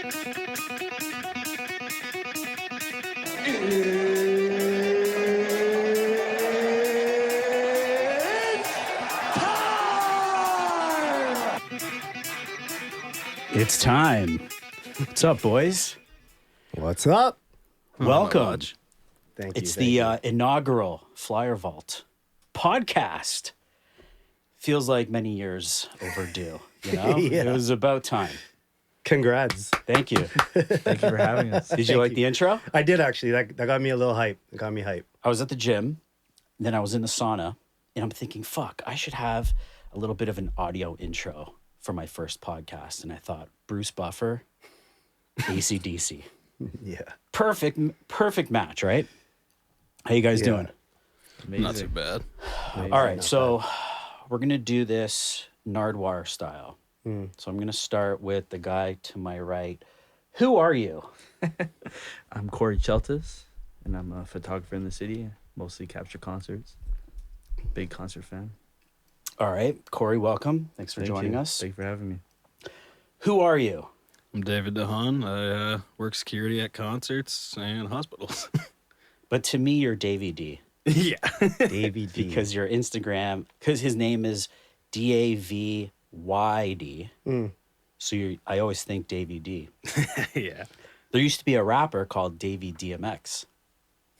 It's time. What's up, boys? What's up? Welcome. Thank you. It's the inaugural Flyer Vault podcast. Feels like many years overdue, you know? Yeah. It was about time. Congrats. Thank you. Thank you for having us. Did you like the intro? I did actually. That got me a little hype. It got me hype. I was at the gym, then I was in the sauna, and I'm thinking, fuck, I should have a little bit of an audio intro for my first podcast. And I thought, Bruce Buffer, AC/DC. Yeah. Perfect match, right? How you guys doing? Amazing. Not too bad. All right, so we're going to do this Nardwuar style. So I'm going to start with the guy to my right. Who are you? I'm Corey Chaltas, and I'm a photographer in the city. Mostly capture concerts. Big concert fan. All right, Corey, welcome. Thanks for Thank joining you. us. Thank you for having me. Who are you? I'm Davyd Dehaan. I work security at concerts and hospitals. But to me, you're Davyd D. Yeah. Davyd D. Because your Instagram, because his name is Davyd. So I always think Davyd D. Yeah. There used to be a rapper called Davyd DMX.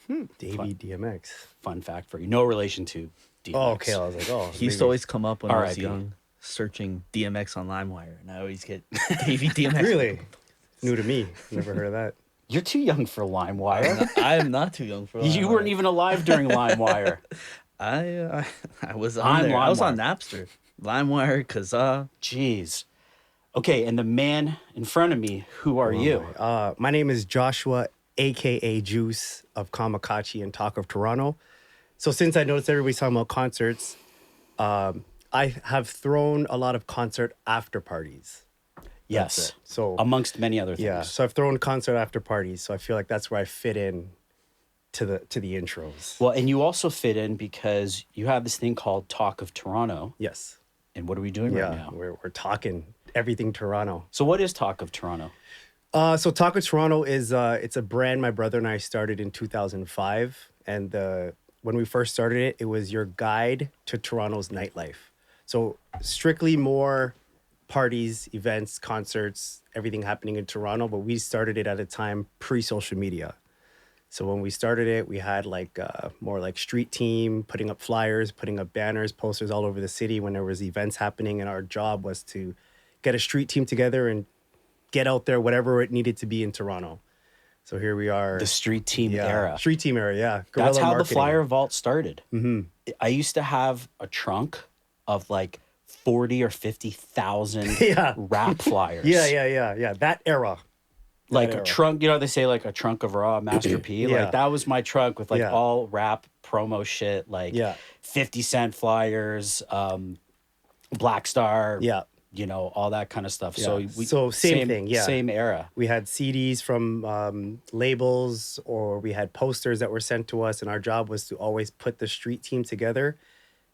Davyd DMX. Fun fact for you. No relation to DMX. Oh, okay. I was like, oh. He used to always come up when I was R.I.P. young, searching DMX on LimeWire, and I always get Davyd DMX. Really? New to me. Never heard of that. You're too young for LimeWire. I am not too young for LimeWire. You weren't even alive during LimeWire. I was on I'm there. I was LimeWire. on Napster. LimeWire, Kazaa. Jeez. Okay, and the man in front of me, who are you? My name is Joshua, a.k.a. Juice of Kamakacci and Talk of Toronto. So since I noticed everybody's talking about concerts, I have thrown a lot of concert after parties. Yes. So Amongst many other things. yeah, so I've thrown concert after parties. So I feel like that's where I fit in to the intros. Well, and you also fit in because you have this thing called Talk of Toronto. Yes. And what are we doing right now? We're talking everything Toronto. So what is Talk of Toronto? So Talk of Toronto is it's a brand my brother and I started in 2005, and when we first started it, it was your guide to Toronto's nightlife. So strictly more parties, events, concerts, everything happening in Toronto, but we started it at a time pre-social media. So when we started it, we had like more like street team, putting up flyers, putting up banners, posters all over the city when there was events happening, and our job was to get a street team together and get out there, whatever it needed to be in Toronto. So here we are. The street team era. Street team era, yeah. That's Guerrilla how marketing. the Flyer Vault started. Mm-hmm. I used to have a trunk of like 40 or 50,000 Yeah. rap flyers. Yeah. That era. Like era. a trunk, you know, they say like a trunk of raw Master P. Yeah. Like that was my trunk with like Yeah. all rap promo shit, like Yeah. 50 Cent flyers, Black Star, Yeah. you know, all that kind of stuff. Yeah. So So same thing, yeah. Same era. We had CDs from labels, or we had posters that were sent to us, and our job was to always put the street team together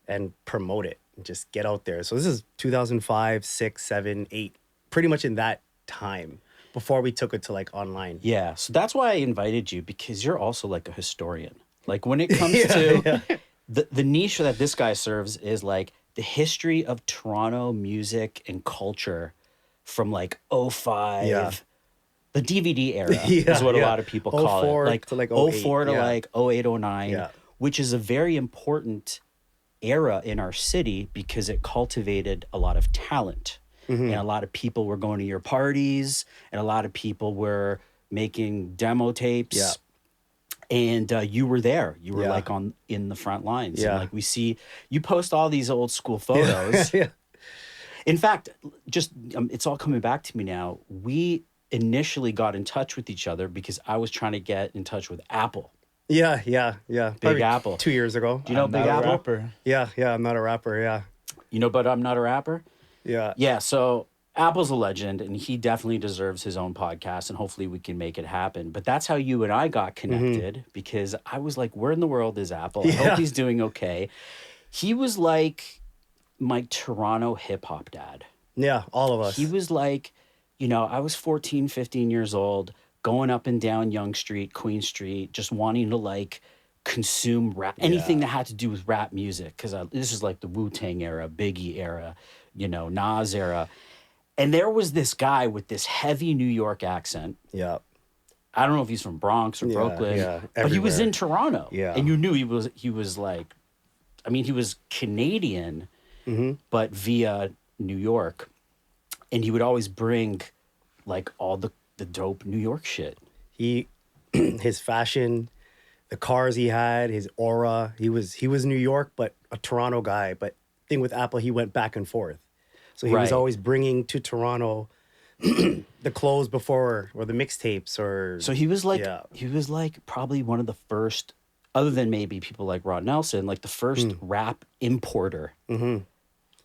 and promote it and just get out there. So this is 2005, 6, 7, 8, pretty much in that time before we took it to like online. Yeah. So that's why I invited you, because you're also like a historian. Like when it comes to the niche that this guy serves is like the history of Toronto music and culture from like 05, Yeah. the DVD era Yeah, is what a yeah. lot of people call 04 it. Like to like 04 to 08, yeah. like 08, 09, Yeah. which is a very important era in our city because it cultivated a lot of talent. Mm-hmm. And a lot of people were going to your parties, and a lot of people were making demo tapes. Yeah. And you were there. You were Yeah. like in the front lines. Yeah. And like we see, you post all these old school photos. Yeah. In fact, just it's all coming back to me now. We initially got in touch with each other because I was trying to get in touch with Apple. Yeah. Probably Apple. 2 years ago. Do you know I'm Big not a Apple? rapper. Yeah, I'm not a rapper, yeah. You know, but I'm not a rapper. Yeah. Yeah, so Apple's a legend, and he definitely deserves his own podcast, and hopefully we can make it happen. But that's how you and I got connected, because I was like, where in the world is Apple? I hope he's doing okay. He was like my Toronto hip-hop dad. Yeah, all of us. He was like you know, I was 14, 15 years old, going up and down Yonge Street, Queen Street, just wanting to like consume rap, anything that had to do with rap music. Cause this is like the Wu-Tang era, Biggie era, you know, Nas era. And there was this guy with this heavy New York accent. Yeah. I don't know if he's from Bronx or Brooklyn, but he was in Toronto. Yeah. And you knew he was like, I mean, he was Canadian, but via New York. And he would always bring like all the dope New York shit. His fashion, the cars he had, his aura. He was New York, but a Toronto guy. But thing with Apple, he went back and forth. So he was always bringing to Toronto the clothes before, or the mixtapes, or so he was like probably one of the first, other than maybe people like Rod Nelson, like the first rap importer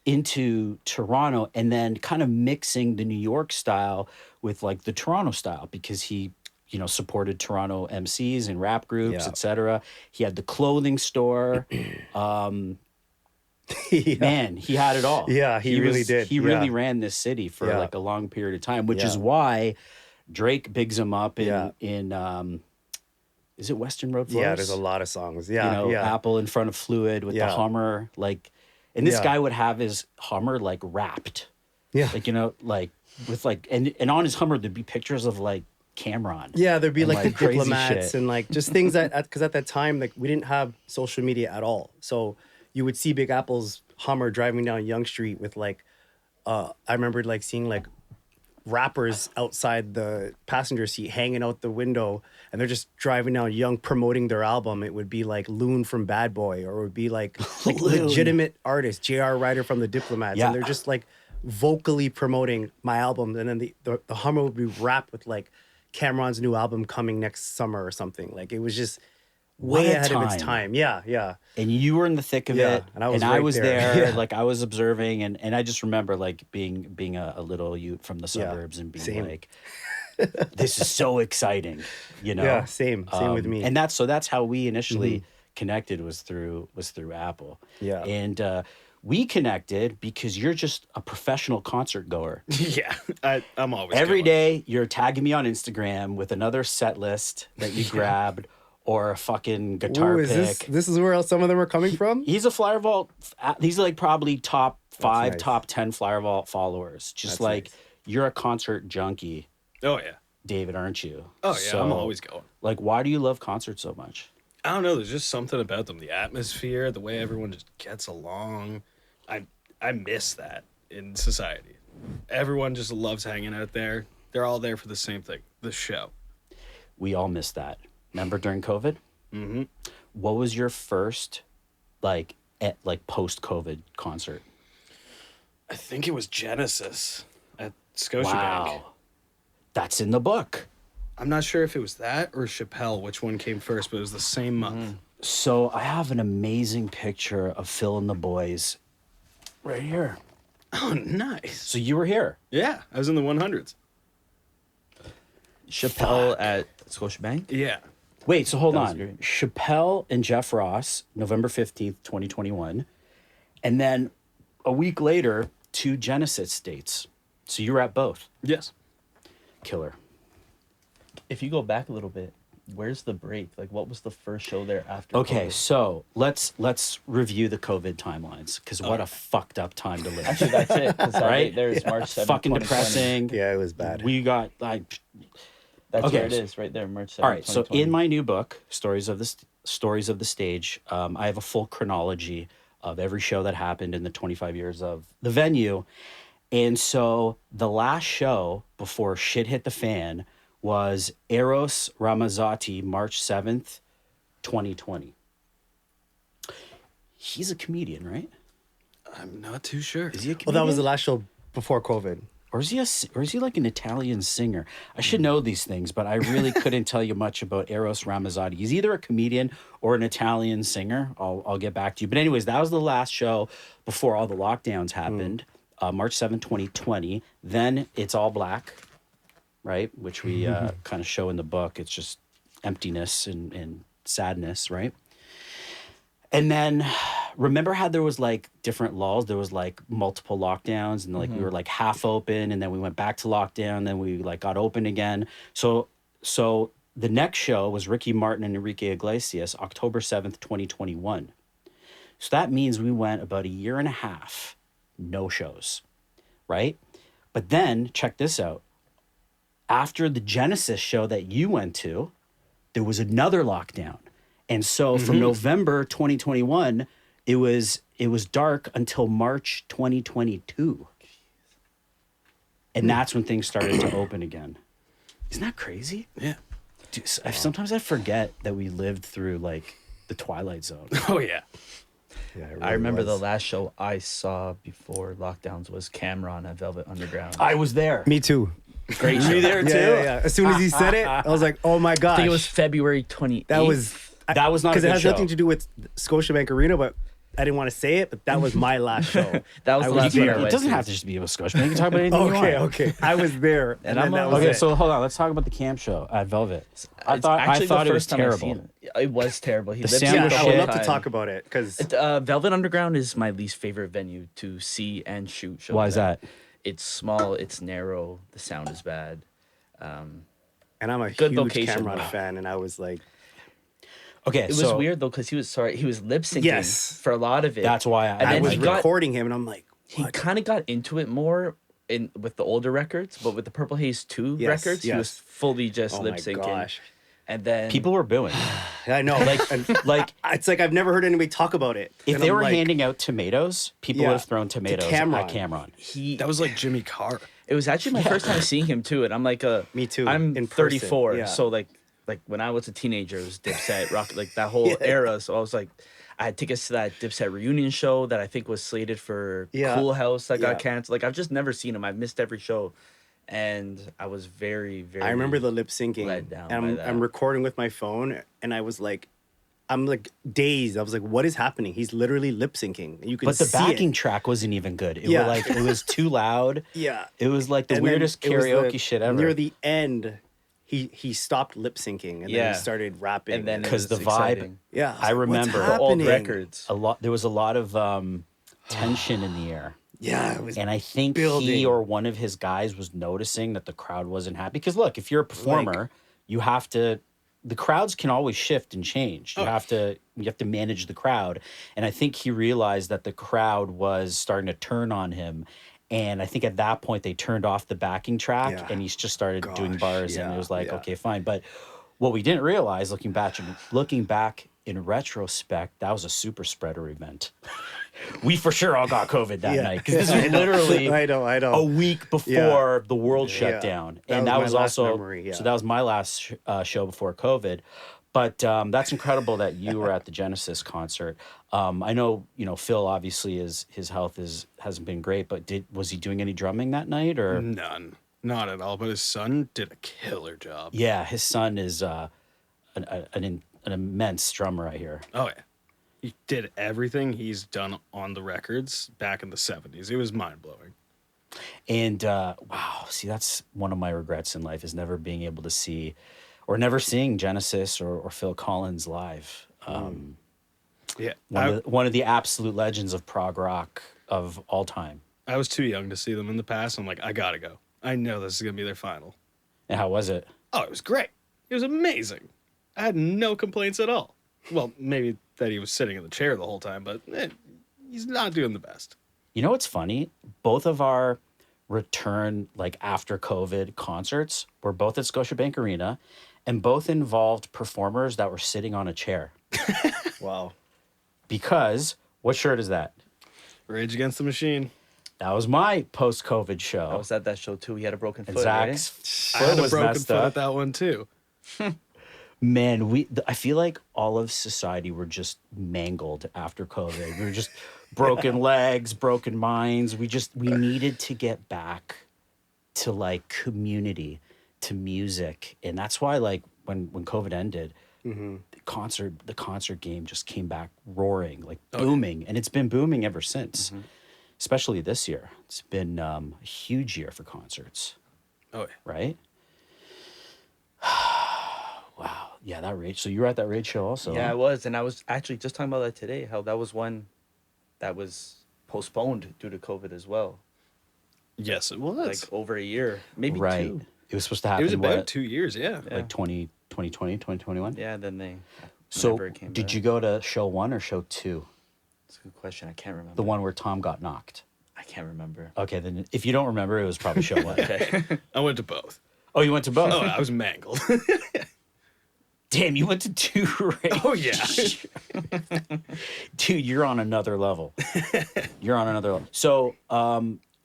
into Toronto, and then kind of mixing the New York style with like the Toronto style, because he, you know, supported Toronto MCs and rap groups, etc. He had the clothing store. Man, he had it all. Yeah, he really did. He really ran this city for like a long period of time, which is why Drake bigs him up in is it Western Road Flows? Yeah, there's a lot of songs. Yeah, you know, Apple in front of Fluid with the Hummer, like, and this guy would have his Hummer like wrapped. Yeah. Like, you know, like with like, and on his Hummer there'd be pictures of like Camron. Yeah, there'd be like the crazy diplomats shit. and like just things that, because at that time, like we didn't have social media at all. So you would see Big Apple's Hummer driving down Yonge Street with like, I remember like seeing like rappers outside the passenger seat hanging out the window, and they're just driving down Yonge promoting their album. It would be like Loon from Bad Boy, or it would be like legitimate artists, J.R. Ryder from the Diplomats, and they're just like vocally promoting my album. And then the Hummer would be wrapped with like Camron's new album coming next summer or something. Like it was just way ahead of its time. Yeah. And you were in the thick of it, and I was there. Yeah. Like I was observing, and I just remember like being a little youth from the suburbs and being like, this is so exciting, you know? Yeah, same with me. And that's how we initially connected, was through Apple. Yeah. And we connected because you're just a professional concert goer. Yeah, I'm always Every going. day you're tagging me on Instagram with another set list that you grabbed, or a fucking guitar pick. This is where some of them are coming from? He's a Flyer Vault. He's like probably top 5, nice. top 10 Flyer Vault followers. Just That's like nice. You're a concert junkie, Oh yeah. David, aren't you? Oh yeah. So, I'm always going. Like, why do you love concerts so much? I don't know. There's just something about them. The atmosphere, the way everyone just gets along. I miss that in society. Everyone just loves hanging out there. They're all there for the same thing, the show. We all miss that. Remember during COVID? Mm-hmm. What was your first, like post-COVID concert? I think it was Genesis at Scotiabank. Wow, that's in the book. I'm not sure if it was that or Chappelle, which one came first, but it was the same month. So I have an amazing picture of Phil and the boys right here. Oh, nice. So you were here. Yeah, I was in the 100s. Chappelle at Scotiabank. Yeah. Wait, so hold That was on. great. Chappelle and Jeff Ross, November 15th, 2021. And then a week later, 2 Genesis dates. So you were at both. Yes. Killer. If you go back a little bit, where's the break? Like, what was the first show there after? Okay, COVID? so let's review the COVID timelines, because what a fucked up time to live. Actually, that's it. 'cause that Right? right there is March 7th. Fucking 2020. depressing. Yeah, it was bad. We got like That's Okay, where it so- is, right there, March 7th. all right. So 2020. in my new book, Stories of the Stage, I have a full chronology of every show that happened in the 25 years of the venue. And so the last show before shit hit the fan was Eros Ramazzotti, March 7th, 2020. He's a comedian, right? I'm not too sure. Is he a Well, comedian? that was the last show before COVID. Or is he like an Italian singer? I should know these things, but I really couldn't tell you much about Eros Ramazzotti. He's either a comedian or an Italian singer. I'll get back to you. But anyways, that was the last show before all the lockdowns happened. March 7, 2020. Then It's All Black, right? Which we kind of show in the book. It's just emptiness and sadness, right? And then remember how there was like different laws? There was like multiple lockdowns, and like we were like half open, and then we went back to lockdown, then we like got open again. So the next show was Ricky Martin and Enrique Iglesias, October 7th, 2021. So that means we went about a year and a half, no shows, right? But then check this out. After the Genesis show that you went to, there was another lockdown. And so from November 2021, it was dark until March 2022. And that's when things started to open again. Isn't that crazy? Yeah. Dude, sometimes I forget that we lived through like the Twilight Zone. Oh yeah. Yeah, it I really remember the was. last show I saw before lockdowns was Camron at Velvet Underground. I was there. Me too. Great show. You there too? Yeah. As soon as he said it, I was like, oh my gosh. I think it was February 28th. That was That was not a because it good has show. nothing to do with Scotiabank Arena, but I didn't want to say it. But that was my last show. That was I the was last You one can- I it went doesn't to. have to just be about Scotia. You can talk about anything you Okay, want. okay. I was there, And then I'm that all- was Okay, it. so hold on. Let's talk about the camp show at Velvet. I It's thought actually it the was first time I've terrible. seen it. It was terrible. He The lives sound in yeah, was I shit. would love to time. talk about it because Velvet Underground is my least favorite venue to see and shoot shows. Why is at. that? It's small. It's narrow. The sound is bad. and I'm a Good huge location. Camron Wow. fan, and I was like, Okay, It was so weird though because he was lip syncing Yes. for a lot of it. that's why And I then was he got- recording him, and I'm like, He what? kind of got into it more with the older records, but with the Purple Haze 2 Yes, records, he was yes. fully just Oh lip my syncing. gosh. And then people were booing. I know, like, and Like it's like I've never heard anybody talk about it. if And they I'm were like, handing out tomatoes, people Yeah, would have thrown tomatoes Camron. at Camron. he That was like Jimmy Carr. it was actually my first time seeing him too, and I'm like Me too, I'm in person, 34, yeah. so like when I was a teenager, it was Dipset, rock, like that whole era. So I was like, I had tickets to that Dipset reunion show that I think was slated for Yeah. Cool House that Yeah. got canceled. Like I've just never seen him. I've missed every show, and I was very, very. I remember the lip syncing, let down and by I'm, that. I'm recording with my phone, and I was like, I'm like dazed. I was like, what is happening? He's literally lip syncing. You can But the see backing it. track wasn't even good. It Yeah. was like it was too loud. Yeah. It was like the And then weirdest it was karaoke shit ever. Near the end, he stopped lip syncing and then Yeah. he started rapping. and then it 'Cause was the vibe- exciting. yeah, I remember The old happening? records. There was a lot of tension in the air. Yeah, it was. And I think he building. or one of his guys was noticing that the crowd wasn't happy. Because look, if you're a performer, you have to. The crowds can always shift and change. You have to manage the crowd. And I think he realized that the crowd was starting to turn on him. And I think at that point they turned off the backing track, Yeah. and he's just started doing Gosh, bars, and it yeah, was like, yeah. okay, fine. But what we didn't realize, looking back in retrospect, that was a super spreader event. We for sure all got COVID that Yeah. night because this was literally I know. a week before the world shut Yeah. down, That and was that my was last also memory, yeah. so that was my last show before COVID. But that's incredible that you were at the Genesis concert. I know Phil obviously his health hasn't been great, but was he doing any drumming that night or? None. Not at all. But his son did a killer job. Yeah, his son is an immense drummer. I hear. Oh yeah. He did everything he's done on the records back in the 70s. It was mind blowing. And wow, see, that's one of my regrets in life is never being able to see, or never seeing Genesis or Phil Collins live. Yeah. One of the absolute legends of prog rock of all time. I was too young to see them in the past. I'm like, I gotta go. I know this is gonna be their final. And how was it? Oh, it was great. It was amazing. I had no complaints at all. Well, maybe that he was sitting in the chair the whole time, but he's not doing the best. You know what's funny? Both of our return, like after COVID concerts, were both at Scotiabank Arena, and both involved performers that were sitting on a chair. Wow. Because what shirt is that? Rage Against the Machine. That was my post-COVID I show. was at that show too. He had a broken And foot. Zach's I foot had a was broken messed foot up. at that one too. Man, I feel like all of society were just mangled after COVID. We were just broken legs, broken minds. We needed to get back to like community, to music. And that's why like when COVID ended, the concert game just came back roaring, like booming. And it's been booming ever since. Especially this year. It's been a huge year for concerts, Oh yeah. right? Wow. Yeah, that Rage. So you were at that Rage show also. Yeah, huh? I was, and I was actually just talking about that today. How that was one that was postponed due to COVID as well. Yes, it was. Like over a year, maybe Right. 2. It was supposed to happen. It was about what, 2 years, yeah. Yeah. like 2020, 2021? Yeah, then they. So whenever it came did back. you go to show 1 or show 2? That's a good question. I can't remember. The one where Tom got knocked. I can't remember. Okay, then if you don't remember, it was probably show 1. Okay. I went to both. Oh, you went to both? Oh, I was mangled. Damn, you went to 2 raves. Oh, yeah. Dude, you're on another level. You're on another level. So,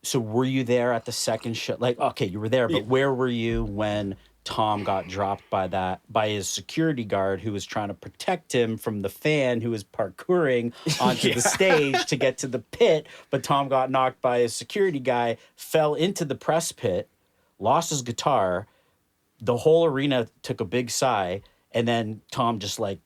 so were you there at the second show? Like, okay, you were there, but where were you when Tom got dropped by his security guard who was trying to protect him from the fan who was parkouring onto the stage to get to the pit, but Tom got knocked by his security guy, fell into the press pit, lost his guitar. The whole arena took a big sigh, and then Tom just like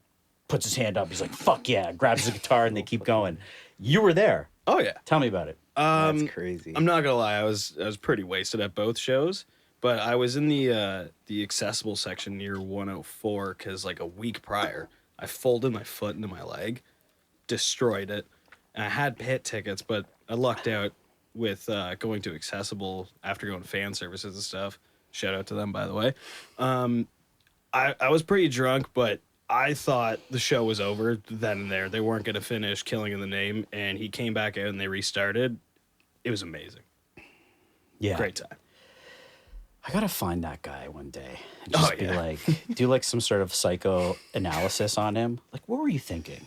puts his hand up. He's like, "Fuck yeah!" Grabs the guitar, and they keep going. You were there. Oh, yeah. Tell me about it. That's crazy. I'm not gonna lie, I was pretty wasted at both shows, but I was in the accessible section near 104 because like a week prior, I folded my foot into my leg, destroyed it, and I had pit tickets, but I lucked out with going to accessible after going to fan services and stuff. Shout out to them, by the way. I was pretty drunk, but I thought the show was over then and there. They weren't going to finish Killing in the Name, and he came back out and they restarted. It was amazing. Yeah, Great time. I gotta find that guy one day and just be like, do like some sort of psychoanalysis on him. Like, what were you thinking?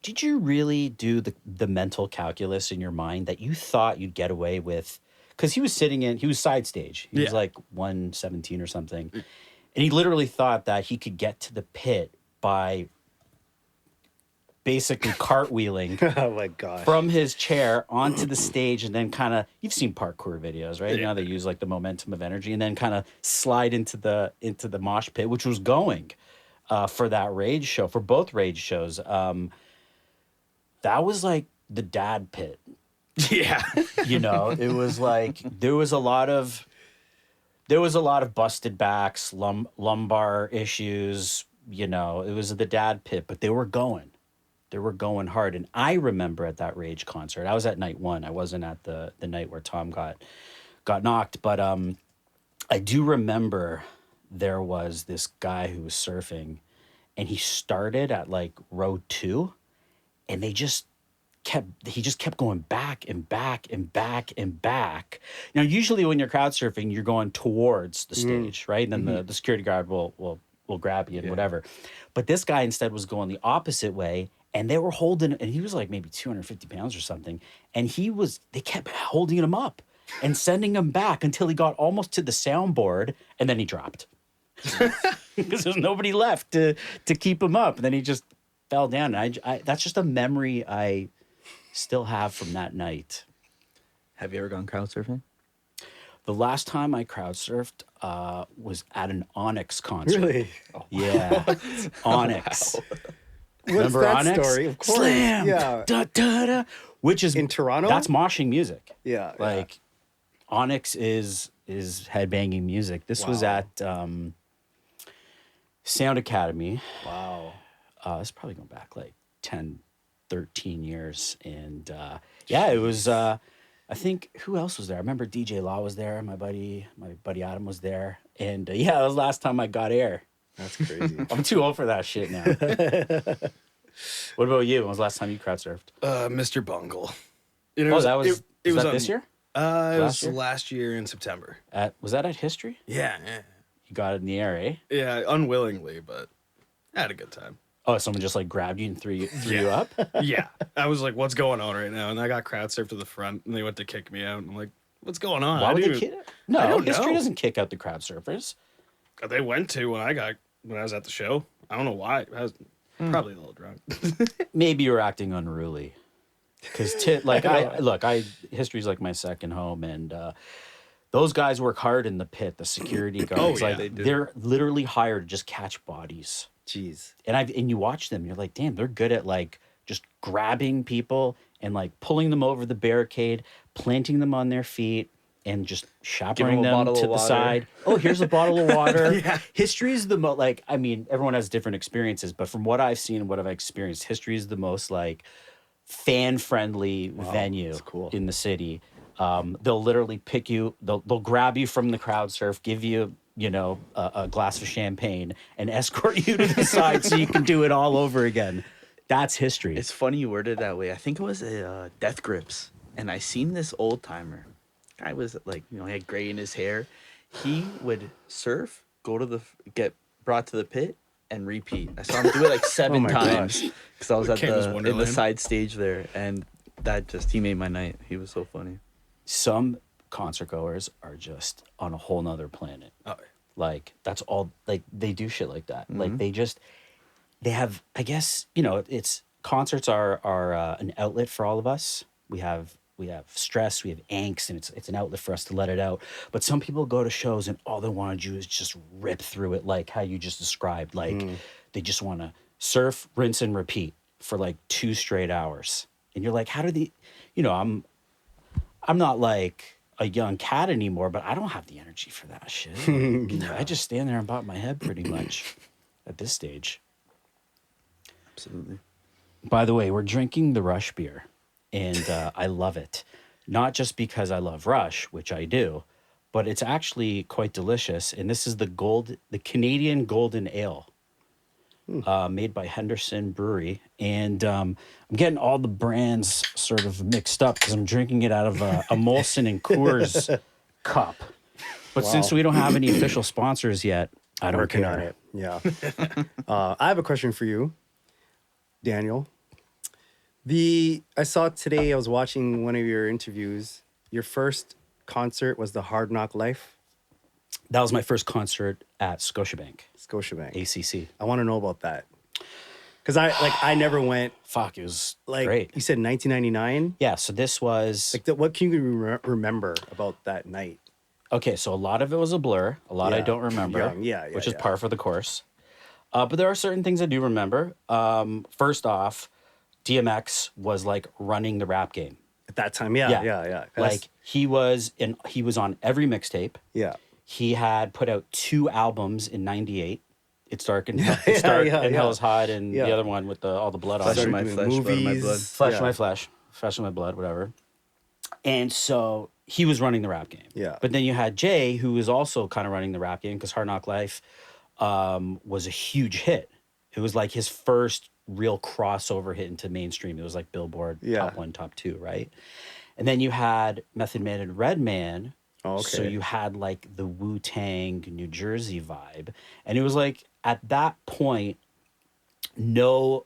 Did you really do the mental calculus in your mind that you thought you'd get away with? Because he was side stage. He was like 117 or something. And he literally thought that he could get to the pit by basically cartwheeling Oh my gosh. from his chair onto the stage and then kind of, you've seen parkour videos, right? You know, they use like the momentum of energy and then kind of slide into the mosh pit, which was going for that Rage show, for both Rage shows. That was like the dad pit. Yeah. You know, it was like there was a lot of busted backs, lumbar issues. You know, it was the dad pit, but they were going hard. And I remember at that Rage concert, I was at night 1. I wasn't at the night where Tom got knocked, but I do remember there was this guy who was surfing, and he started at like row 2, and he just kept going back and back and back and back. Now, usually when you're crowd surfing, you're going towards the stage, right? And then the security guard will grab you and whatever. But this guy instead was going the opposite way, and they were holding, and he was like maybe 250 pounds or something. And they kept holding him up and sending him back until he got almost to the soundboard, and then he dropped. Because there's nobody left to keep him up. And then he just fell down. And I that's just a memory I still have from that night. Have you ever gone crowd surfing? The last time I crowd surfed was at an Onyx concert. Really? Yeah. Onyx. What's Remember that Onyx? story? Of course. Slam! Yeah. Da, da, da. Which is In Toronto? That's moshing music. Yeah. Like Onyx is headbanging music. This was Wow. at Sound Academy. Wow. It's probably going back like 10, 13 years. And yeah, it was I think who else was there? I remember DJ Law was there, my buddy Adam was there. And yeah, that was the last time I got air. That's crazy. I'm too old for that shit now. What about you? When was the last time you crowd surfed? Mr. Bungle. You Oh, that was it was that on- this year? It Last was year? last year in September. Was that at History? Yeah. You got it in the air, eh? Yeah, unwillingly, but I had a good time. Oh, someone just like grabbed you and threw you up? Yeah. I was like, what's going on right now? And I got crowd surfed to the front, and they went to kick me out. And I'm like, what's going on? Why I would didn't they even- kick? I No, don't History know. doesn't kick out the crowd surfers. They went to when I was at the show. I don't know why. I was probably a little drunk. Maybe you're acting unruly. Because History's like my second home, and those guys work hard in the pit. The security guards, yeah, like they do. they're literally hired to just catch bodies. Jeez. And you watch them, you're like, damn, they're good at like just grabbing people and like pulling them over the barricade, planting them on their feet, and just chaperoning a them bottle to of the water. side. Oh, here's a bottle of water. History is the most everyone has different experiences, but from what I've seen and what I've experienced, History is the most like fan-friendly venue that's cool. in the city. They'll literally pick you, they'll grab you from the crowd surf, give you, a glass of champagne and escort you to the side so you can do it all over again. That's history. It's funny you worded it that way. I think it was a Death Grips, and I seen this old timer. Guy was like, he had gray in his hair. He would surf, get brought to the pit, and repeat. I saw him do it like 7 times because I was in the side stage there, and he made my night. He was so funny. Some concert goers are just on a whole nother planet. Like that's all, like they do shit like that. Like they have, I guess, it's concerts are an outlet for all of us. We have stress, we have angst, and it's an outlet for us to let it out. But some people go to shows and all they want to do is just rip through it, like how you just described. Like they just want to surf, rinse, and repeat for like 2 straight hours. And you're like, how do they, I'm not like a young cat anymore, but I don't have the energy for that shit. I just stand there and bob my head pretty much at this stage. Absolutely. By the way, we're drinking the Rush beer, and I love it. Not just because I love Rush, which I do, but it's actually quite delicious. And this is the Canadian Golden Ale, made by Henderson Brewery. And I'm getting all the brands sort of mixed up because I'm drinking it out of a Molson and Coors cup. But since we don't have any official sponsors yet, I don't Working care. on it. Yeah. I have a question for you, Daniel. I saw today, I was watching one of your interviews. Your first concert was the Hard Knock Life. That was my first concert at Scotiabank. ACC. I want to know about that. Because I never went. Fuck, it was like great. You said 1999? Yeah, so this was... what can you remember about that night? Okay, so a lot of it was a blur. A lot I don't remember. Which is par for the course. But there are certain things I do remember. First off, DMX was like running the rap game. At that time, yeah. Like he was on every mixtape. Yeah. He had put out 2 albums in '98. It's Dark and Hell is Hot, and the other one with all the blood on it. Flesh of my flesh, blood of my blood. Flesh of my flesh, flesh of my blood, whatever. And so he was running the rap game. Yeah. But then you had Jay, who was also kind of running the rap game because Hard Knock Life was a huge hit. It was like his first real crossover hit into mainstream. It was like Billboard top 1, top 2, right? And then you had Method Man and Redman. Oh, okay. So you had like the Wu-Tang New Jersey vibe. And it was like at that point, no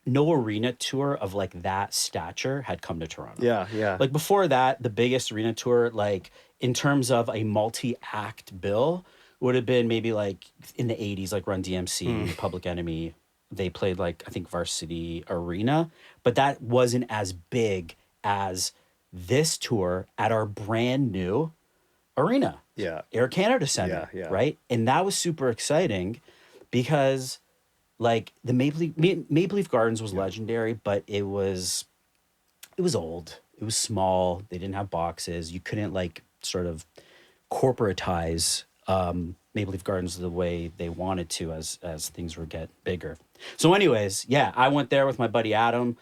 arena tour of like that stature had come to Toronto. Yeah. Like before that, the biggest arena tour, like in terms of a multi-act bill, would have been maybe like in the 80s, like Run DMC, Public Enemy. They played like, I think, Varsity Arena. But that wasn't as big as this tour at our brand new arena. Yeah. Air Canada Center. Yeah. Right? And that was super exciting because like the Maple Leaf Gardens was legendary, but it was old. It was small. They didn't have boxes. You couldn't like sort of corporatize Maple Leaf Gardens the way they wanted to as things would get bigger. So anyways, yeah, I went there with my buddy Adam.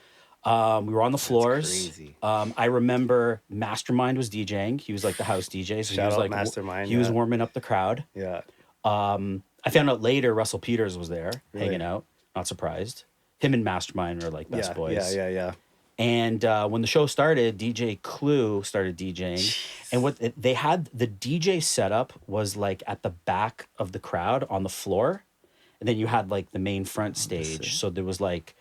We were on the floors. That's crazy. I remember Mastermind was DJing. He was like the house DJ. So Shout he was out like Mastermind, he was warming up the crowd. Yeah. I found out later Russell Peters was there hanging out. Not surprised. Him and Mastermind are like best boys. Yeah. And when the show started, DJ Clue started DJing. And what they had, the DJ setup was like at the back of the crowd on the floor. And then you had like the main front stage. So there was like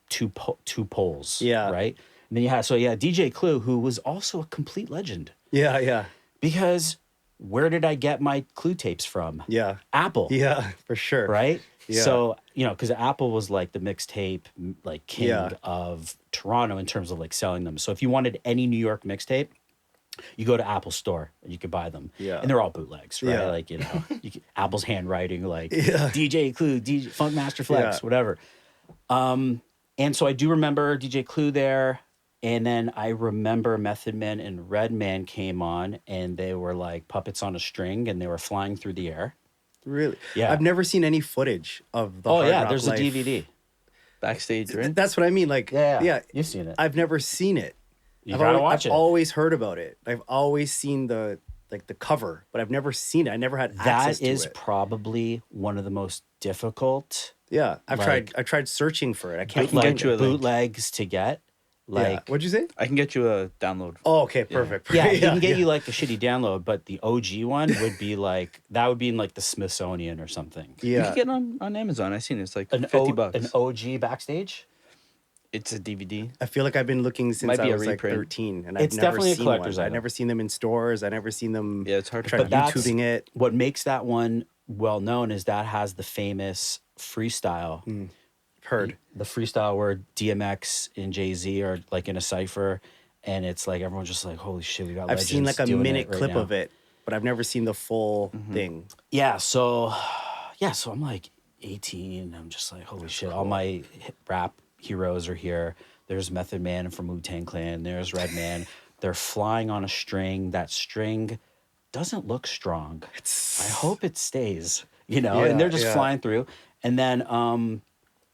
two poles. Yeah. Right? And then you had, DJ Clue, who was also a complete legend. Yeah. Because where did I get my Clue tapes from? Yeah. Apple. Yeah, for sure. Right? Yeah. So, because Apple was like the mixtape like king of Toronto in terms of like selling them. So if you wanted any New York mixtape, you go to Apple store and you could buy them. Yeah. And they're all bootlegs, right? Yeah. Like, Apple's handwriting, like DJ Clue, Funk Master Flex, whatever. And so I do remember DJ Clue there. And then I remember Method Man and Redman came on and they were like puppets on a string and they were flying through the air. Really? Yeah. I've never seen any footage of the Oh, Hard yeah, Knock there's Life. a DVD. backstage, right? That's what I mean. Like, yeah, you've seen it. I've never seen it. You gotta watch it. I've always heard about it. I've always seen the cover, but I've never seen it. I never had access to it. That is probably one of the most difficult. Yeah, I've tried searching for it. I can't get you a link. bootlegs to get. Like, what'd you say? I can get you a download. Oh, okay, perfect. yeah, he can get you like a shitty download, but the OG one would be like that would be in like the Smithsonian or something. You Yeah. can get it on Amazon. I seen it. It's like An $50. An OG backstage. It's a DVD. I feel like I've been looking since Might I be a was like reprint. 13, and It's I've never definitely a seen collector's one. item. I've never seen them in stores. I've never seen them. Yeah, it's hard to tried find. But that's YouTubing it. what makes that one well known is that has the famous freestyle. Heard. The freestyle where DMX and Jay-Z are like in a cipher, and it's like everyone's just like, holy shit, we got I've legends seen like a doing minute it right clip now. of it, but I've never seen the full thing. Yeah, so I'm like 18. I'm just like, holy shit, all my rap heroes are here. There's Method Man from Wu-Tang Clan. There's Redman. They're flying on a string. That string doesn't look strong. I hope it stays, and they're just flying through. And then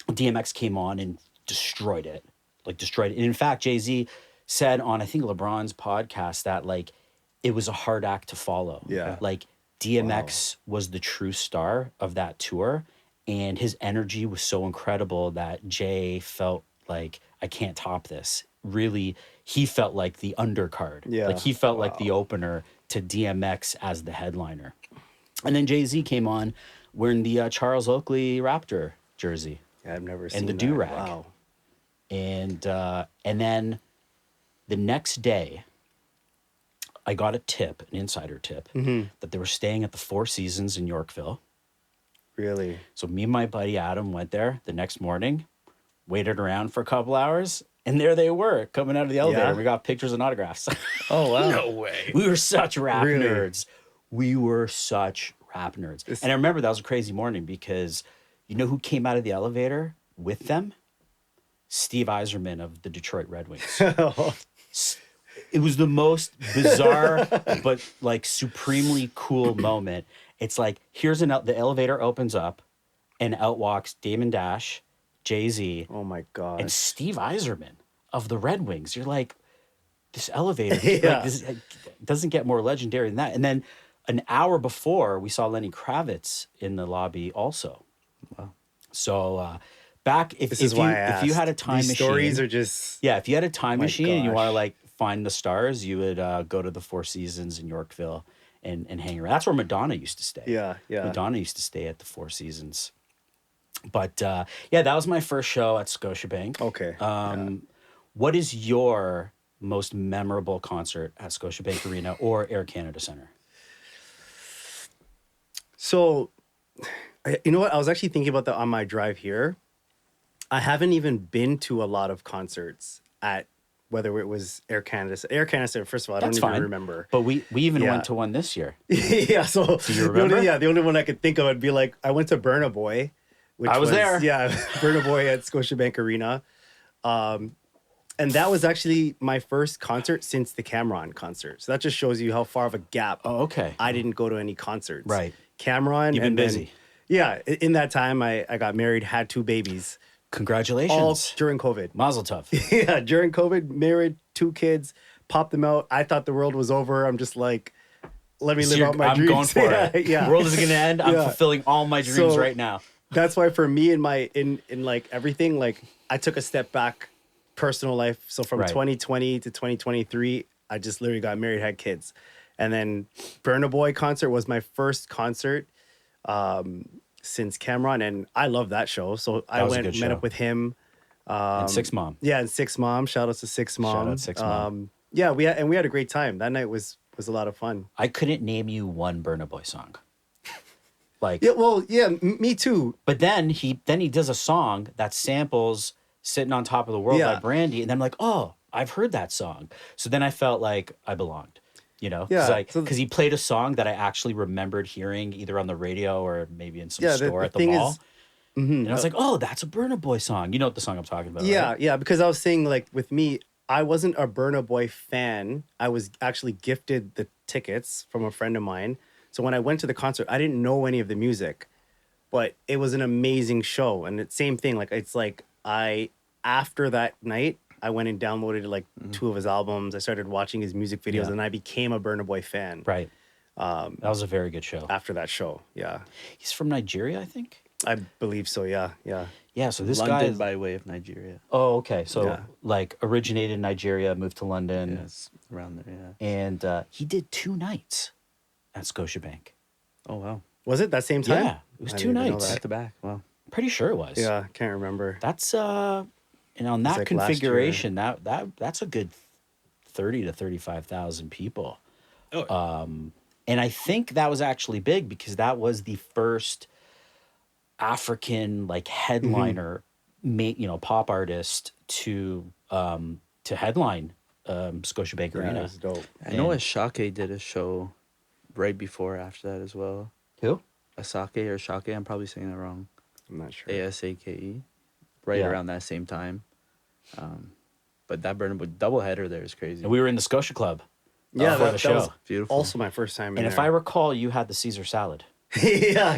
DMX came on and destroyed it. And in fact, Jay-Z said on, I think, LeBron's podcast that, like, it was a hard act to follow. Yeah. Like, DMX was the true star of that tour, and his energy was so incredible that Jay felt like, I can't top this. Really, he felt like the undercard. Yeah. Like, he felt like the opener to DMX as the headliner. And then Jay-Z came on wearing the Charles Oakley Raptor jersey. Yeah, I've never seen the that. do-rag. Wow. And then the next day, I got a tip, an insider tip, that they were staying at the Four Seasons in Yorkville. Really? So me and my buddy Adam went there the next morning, waited around for a couple hours, and there they were coming out of the elevator. Yeah? We got pictures and autographs. Oh wow! No way. We were such rap Really? nerds. We were such rap nerds. And I remember that was a crazy morning because you know who came out of the elevator with them? Steve Yzerman of the Detroit Red Wings. It was the most bizarre but like supremely cool moment. It's like the elevator opens up and out walks Damon Dash, Jay-Z, Oh my god. and Steve Yzerman of the Red Wings. You're like, this elevator Yeah. doesn't get more legendary than that. And then an hour before, we saw Lenny Kravitz in the lobby also. Wow. So back if This is you why I if you asked. had a time These machine, stories are just if you had a time My machine and you gosh. want to like find the stars, you would go to the Four Seasons in Yorkville and hang around. That's where Madonna used to stay. yeah. Madonna used to stay at the Four Seasons. But that was my first show at Scotiabank. Okay. What is your most memorable concert at Scotiabank Arena or Air Canada Centre? So, you know what? I was actually thinking about that on my drive here. I haven't even been to a lot of concerts at whether it was Air Canada. Air Canada, first of all, I That's don't even fine. remember. But we even Yeah. went to one this year. Yeah, so you remember? the only one I could think of would be like I went to Burna Boy, which I was there. Yeah, Burna Boy at Scotiabank Arena, and that was actually my first concert since the Camron concert. So that just shows you how far of a gap. Oh, okay. I didn't go to any concerts. Right. Camron. You've been and then- busy. Yeah, in that time I got married, had 2 babies, Congratulations. all during COVID. Mazel tov. Yeah, during COVID, married, 2 kids, popped them out. I thought the world was over. I'm just like, let me So live you're- out my I'm dreams. going for it. Yeah. World is going to end. I'm Yeah. fulfilling all my dreams So- right now. That's why for me in like everything, like I took a step back, personal life. So from Right. 2020 to 2023, I just literally got married, had kids. And then Burna Boy concert was my first concert since Camron, and I love that show. So I was a went, good met show. up with him. And Six Mom. Yeah, and Six Mom. Shout out to Six Mom. Shout out Six Mom. Yeah, we had a great time. That night was a lot of fun. I couldn't name you one Burna Boy song. Like, Yeah, well, yeah, me too. but then he does a song that samples "Sitting on Top of the World" by Yeah. Brandy, and I'm like, oh, I've heard that song. So then I felt like I belonged, Yeah, because so- he played a song that I actually remembered hearing either on the radio or maybe in some Yeah, store the at the thing mall. is- mm-hmm. And I was like, oh, that's a Burna Boy song. You know what the song I'm talking about, Yeah, right? yeah, because I was saying like with me, I wasn't a Burna Boy fan. I was actually gifted the tickets from a friend of mine. So when I went to the concert, I didn't know any of the music, but it was an amazing show. And it's same thing. Like it's like after that night, I went and downloaded like 2 of his albums. I started watching his music videos, Yeah. and I became a Burna Boy fan. Right. That was a very good show. After that show, yeah, He's from Nigeria, I think. I believe so. Yeah. Yeah, so this London guy is, by way of Nigeria. oh, okay. So Yeah. like originated in Nigeria, moved to London, Yes, around there. Yeah. and he did 2 nights at Scotiabank. Oh wow. Was it that same time? Yeah, it was I 2 didn't even know nights. that. Back to back. Wow. Pretty sure it was. Yeah, can't remember. That's and on that like last configuration, that's a good 30 to 35,000 people. Oh, And I think that was actually big because that was the first African like headliner, pop artist to headline Scotiabank Yeah, Arena. it was dope. I know And- Ashake did a show right before after that as well. Who? Asake or Shake, I'm probably saying that wrong. I'm not sure. ASAKE. Right Yeah. around that same time. But that Burna Boy doubleheader there is crazy. And we were in the Scotia Club. Yeah, for that, the that was show. Beautiful. also my first time. And if I recall, you had the Caesar salad. yeah.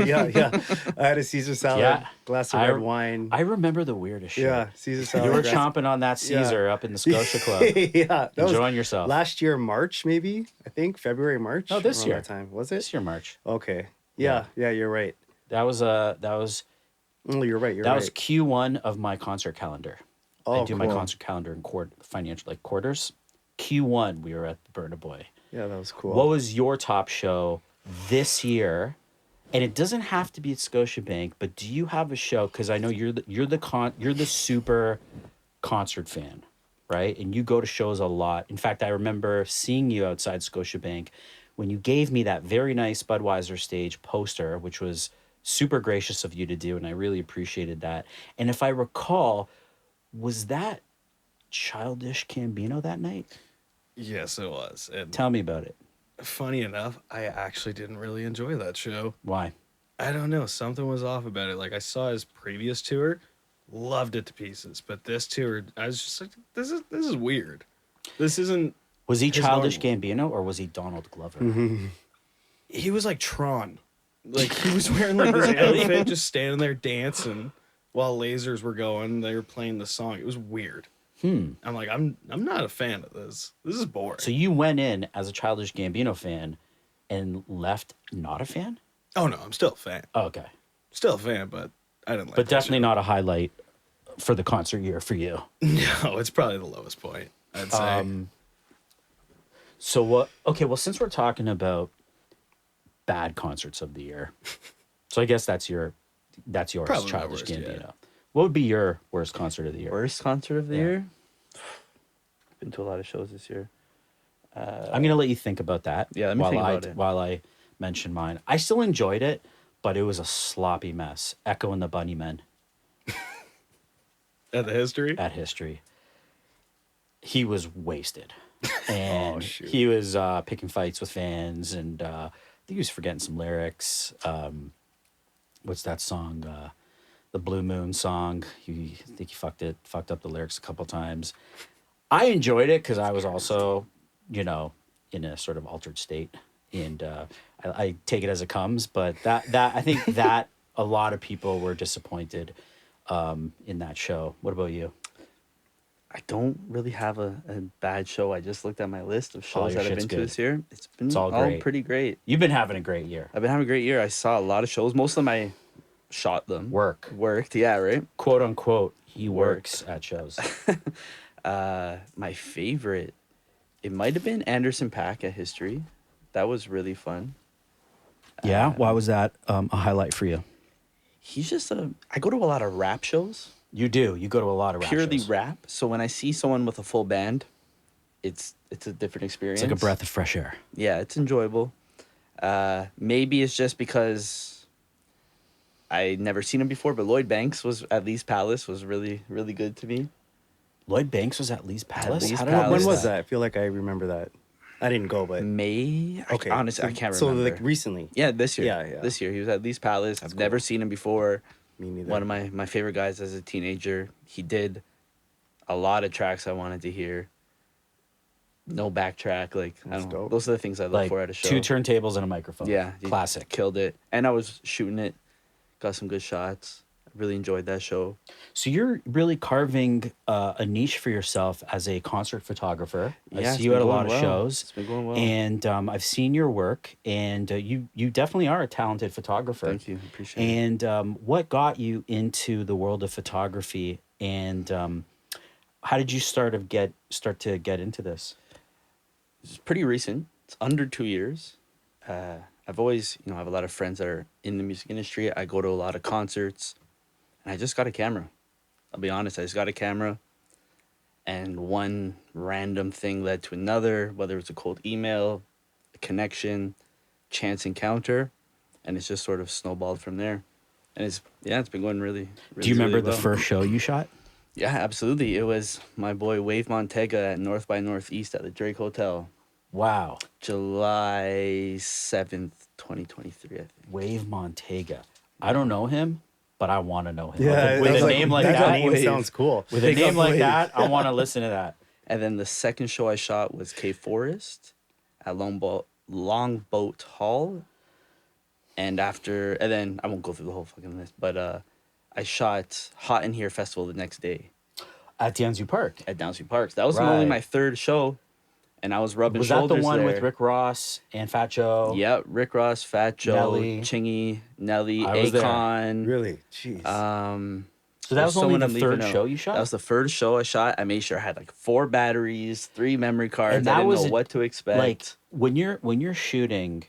I had a Caesar salad, Yeah. glass of I- red wine. I remember the weirdest shit. Yeah, Caesar salad. You were glass- chomping on that Yeah. Caesar up in the Scotia Club. yeah, that was Enjoying yourself. last year, March maybe. I think February, March. No, this around year. that time was it? This year, March. Okay. Yeah, you're right. That was Oh, you're right. You're that right. was Q1 of my concert calendar. I Oh, do my cool. concert calendar in financial like quarters. Q1, we were at the Burna Boy. Yeah, that was cool. What was your top show this year? And it doesn't have to be at Scotiabank, but do you have a show? Because I know you're the super concert fan, right? And you go to shows a lot. In fact, I remember seeing you outside Scotiabank when you gave me that very nice Budweiser stage poster, which was super gracious of you to do, and I really appreciated that. And if I recall, was that Childish Gambino that night? yes, it was. And Tell me about it. funny enough, I actually didn't really enjoy that show. Why? I don't know. Something was off about it. Like, I saw his previous tour, loved it to pieces. But this tour, I was just like, this is weird. This isn't. Was he His Childish normal. Gambino or was he Donald Glover? He was like Tron. Like, he was wearing like this outfit, just standing there dancing while lasers were going. They were playing the song. It was weird. I'm like, I'm not a fan of this. This is boring. So you went in as a Childish Gambino fan and left not a fan? Oh no, I'm still a fan. Oh, okay. Still a fan, but I didn't like. But that definitely show. not a highlight for the concert year for you. No, it's probably the lowest point, I'd say. So what? Okay, well, since we're talking about bad concerts of the year, so I guess that's yours, Probably my Childish worst, yeah. Gambino. What would be your worst concert of the year? Worst concert of the Yeah. year? Been to a lot of shows this year. I'm gonna let you think about that. Yeah, let me while think I about it. while I mention mine. I still enjoyed it, but it was a sloppy mess. Echo and the Bunnymen At the history. at History. He was wasted, and shoot. he was picking fights with fans, and I think he was forgetting some lyrics. What's that song? The Blue Moon song. I think he fucked up the lyrics a couple times. I enjoyed it because I was also, in a sort of altered state, and I take it as it comes. But that I think that a lot of people were disappointed in that show. What about you? I don't really have a bad show. I just looked at my list of All shows your that I've shit's been to good. this year. It's been It's all all great. pretty great. You've been having a great year. I've been having a great year. I saw a lot of shows. Most of them I shot them. Worked, yeah, right? Quote unquote, he Works. works at shows. My favorite, it might have been Anderson .Paak at History. That was really fun. Yeah, why was that a highlight for you? He's just I go to a lot of rap shows. You do. You go to a lot of rap Purely shows. rap. So when I see someone with a full band, it's a different experience. It's like a breath of fresh air. Yeah, it's enjoyable. Maybe it's just because I never seen him before, but Lloyd Banks was at Lee's Palace was really, really good to me. Lloyd Banks was at Lee's Palace. Lee's How did I Palace. miss When was that? I feel like I remember that. I didn't go, but May? okay. Honestly, I can't so, remember. like recently. Yeah, this year. Yeah. This year. He was at Lee's Palace. I've never seen him before. Me neither. One of my favorite guys as a teenager. He did a lot of tracks I wanted to hear. No backtrack. Like, I That's don't know. dope. Those are the things I look like for at a show. 2 turntables and a microphone. Yeah. he Classic. Killed it. And I was shooting it. Got some good shots. really enjoyed that show. So you're really carving a niche for yourself as a concert photographer. I Yeah, see it's you been at a going lot of well. shows. It's been going well. And I've seen your work, and you definitely are a talented photographer. Thank you. Appreciate it. And what got you into the world of photography, and how did you start to get into this? It's pretty recent. It's under 2 years. I've always, I have a lot of friends that are in the music industry. I go to a lot of concerts, and I just got a camera. I'll be honest, I just got a camera, and one random thing led to another, whether it's a cold email, a connection, chance encounter, and it's just sort of snowballed from there. And it's been going really, really. Do you remember really the well. first show you shot? Yeah, absolutely. It was my boy Wave Montega at North by Northeast at the Drake Hotel. Wow. July 7th, 2023, I think. Wave Montega. I don't know him, but I want to know him. Yeah, With I was a name like that that, name Wave. sounds cool. with a Big name up like Wave. that, I want to listen to that. And then the second show I shot was K Forest at Longboat Hall. And then I won't go through the whole fucking list, but I shot Hot in Here Festival the next day At Downsview Park. at Downsview Parks. That was only Right. my third show, and I was rubbing Was that shoulders the one there. with Rick Ross and Fat Joe? Yeah, Rick Ross, Fat Joe, Nelly. Chingy, Nelly, I was there. Akon. Really? Jeez. So that was There's only someone the I'm leaving third out. show you shot? That was the first show I shot. I made sure I had like 4 batteries, 3 memory cards. And I that didn't was know a- what to expect. like when you're shooting,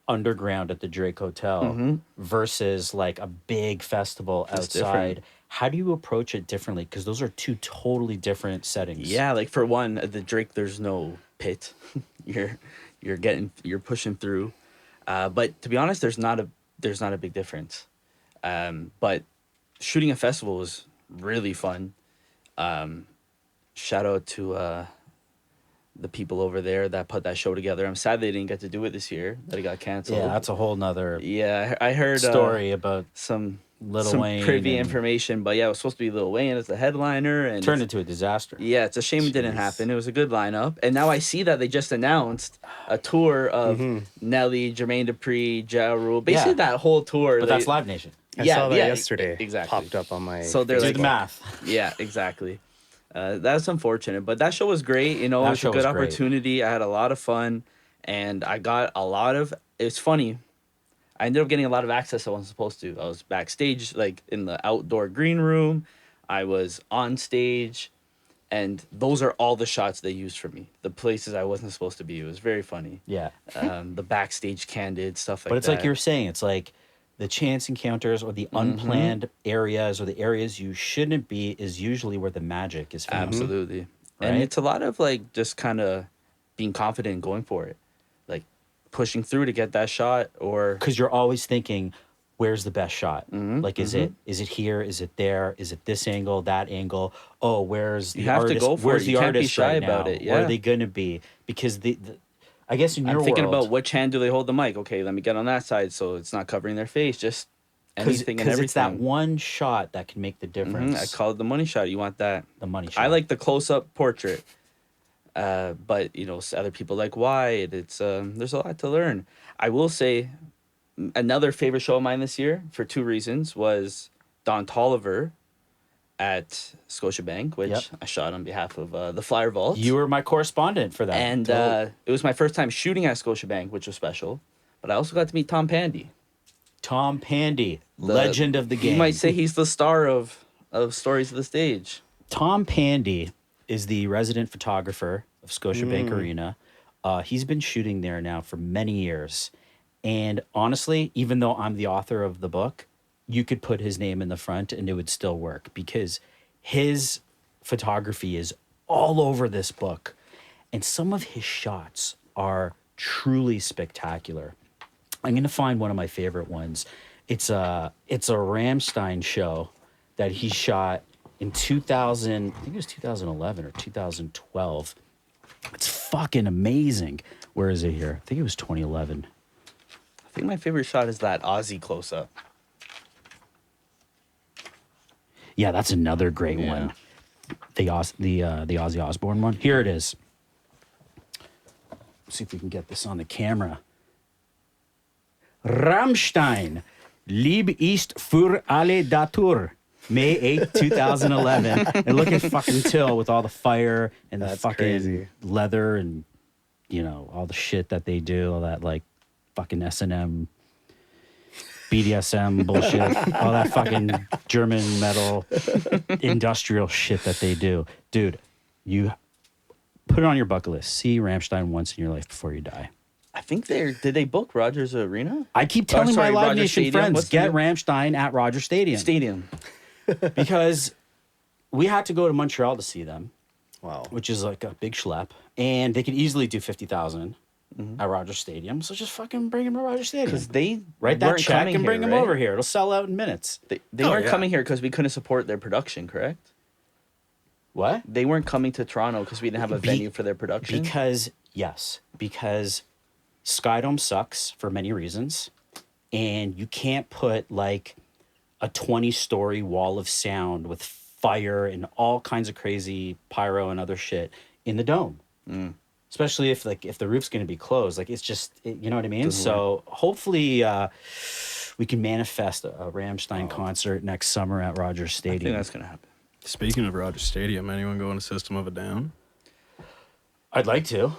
underground at the Drake Hotel versus like a big festival It's outside. different. How do you approach it differently? Because those are two totally different settings. Yeah, like for one, at the Drake, there's no pit. you're pushing through. But to be honest, there's not a big difference. But shooting a festival was really fun. Shout out to the people over there that put that show together. I'm sad they didn't get to do it this year, that it got canceled. Yeah, that's a whole nother Yeah, I heard story about some Lil Wayne privy and- information, but yeah, it was supposed to be Lil Wayne as the headliner, and turned into a disaster. yeah, it's a shame it didn't Jeez. happen. It was a good lineup, and now I see that they just announced a tour of Nelly, Jermaine Dupri, Ja Rule, basically Yeah. that whole tour. But that's Live Nation. I yeah, saw that yeah, yesterday. exactly. Popped up on my. So they're Do like, the math. yeah, exactly. That's unfortunate, but that show was great. It That was show a good was great. opportunity. I had a lot of fun, and I got a lot of. It's funny. I ended up getting a lot of access I wasn't supposed to. I was backstage, like in the outdoor green room. I was on stage, and those are all the shots they used for me. The places I wasn't supposed to be. It was very funny. Yeah. The backstage candid stuff like that. But it's like you're saying, it's like the chance encounters or the unplanned areas or the areas you shouldn't be is usually where the magic is found. Absolutely. Right? And it's a lot of like just kind of being confident and going for it. Like pushing through to get that shot or Because you're always thinking, where's the best shot? Like, is it here? Is it there? Is it this angle, that angle? Oh, where's the You have to artist? go for Where's it. the You can't be artist shy right about now? it, Where yeah. are they going to be? Because I guess in your I'm thinking world, about which hand do they hold the mic? Okay, let me get on that side so it's not covering their face. Just anything and because everything. it's that one shot that can make the difference. I call it the money shot. You want that. the money shot. I like the close-up portrait. But other people like wide. It's there's a lot to learn. I will say another favorite show of mine this year for 2 reasons was Don Tolliver at Scotiabank, which Yep. I shot on behalf of the Flyer Vault. You were my correspondent for that. And it was my first time shooting at Scotiabank, which was special. But I also got to meet Tom Pandi. Tom Pandi, the- legend of the game. You might say he's the star of Stories of the Stage. Tom Pandi is the resident photographer of Scotiabank Arena. He's been shooting there now for many years. And honestly, even though I'm the author of the book, you could put his name in the front and it would still work because his photography is all over this book. And some of his shots are truly spectacular. I'm going to find one of my favorite ones. It's a Rammstein show that he shot in 2000, I think it was 2011 or 2012. It's fucking amazing. Where is it here? I think it was 2011. I think my favorite shot is that Ozzy close-up. Yeah, that's another great Yeah. one. The Ozzy Osbourne one. Here it is. Let's see if we can get this on the camera. Rammstein Lieb ist für alle da Tour. May 8th, 2011. And look at fucking Till with all the fire and the That's fucking crazy. leather and, you know, all the shit that they do, all that like fucking S&M, BDSM bullshit, all that fucking German metal industrial shit that they do. Dude, you put it on your bucket list. See Rammstein once in your life before you die. I think did they book Rogers Arena? I keep telling my Live Rogers Nation Stadium. friends, What's the get name? Rammstein at Rogers Stadium. Because we had to go to Montreal to see them, Wow. which is like a big schlep, and they could easily do 50,000 at Rogers Stadium. So just fucking bring them to Rogers Stadium. Because they Write that weren't check coming and bring here, them right? over here. It'll sell out in minutes. They Oh, weren't yeah. coming here because we couldn't support their production, correct? What? They weren't coming to Toronto because we didn't have a venue for their production. Because Skydome sucks for many reasons, and you can't put like a 20-story wall of sound with fire and all kinds of crazy pyro and other shit in the dome. Especially if the roof's going to be closed. Like it's just, you know what I mean? So hopefully we can manifest a Rammstein concert next summer at Rogers I Stadium. think that's gonna happen. Speaking of Rogers Stadium, anyone going to System of a Down? I'd like to.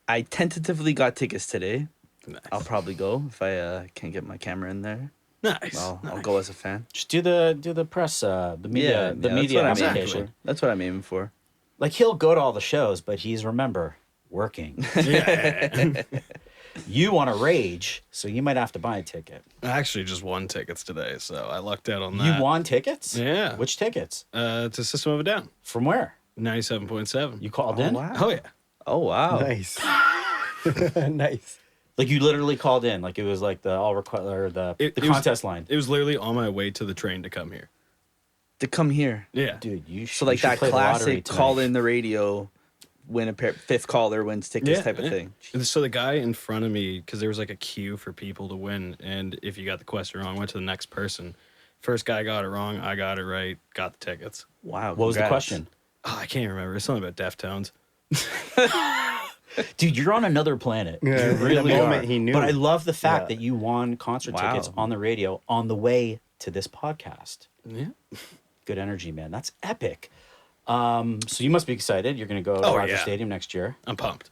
I tentatively got tickets today. Nice. I'll probably go if I can get my camera in there. Nice. I'll go as a fan. Just do the press, the media, that's what I'm aiming application. for. That's what I'm aiming for. Like he'll go to all the shows, but he's working. Yeah. You want to rage, so you might have to buy a ticket. I actually just won tickets today, so I lucked out on that. You won tickets? Yeah. Which tickets? To System of a Down. From where? 97.7. You called in? Wow. Oh, yeah. Oh wow. Nice. Nice. Like you literally called in, like it was like the It was- contest line. It was literally on my way to the train to come here. To come here. Yeah. Dude, you should, So like you should that play the lottery classic tonight. call in the radio, win a pair, fifth caller wins tickets type of yeah. thing. And so the guy in front of me, because there was like a queue for people to win, and if you got the question wrong, went to the next person. First guy got it wrong, I got it right, got the tickets. Wow. What was the congrats. question? Oh, I can't remember. It's something about Deftones. Dude, you're on another planet. Yeah, You in the really moment are. he knew. But I love the fact Yeah. that you won concert Wow. tickets on the radio on the way to this podcast. Yeah. Good energy, man. That's epic. So you must be excited. You're going to go to Oh, Rogers yeah. Stadium next year. I'm pumped.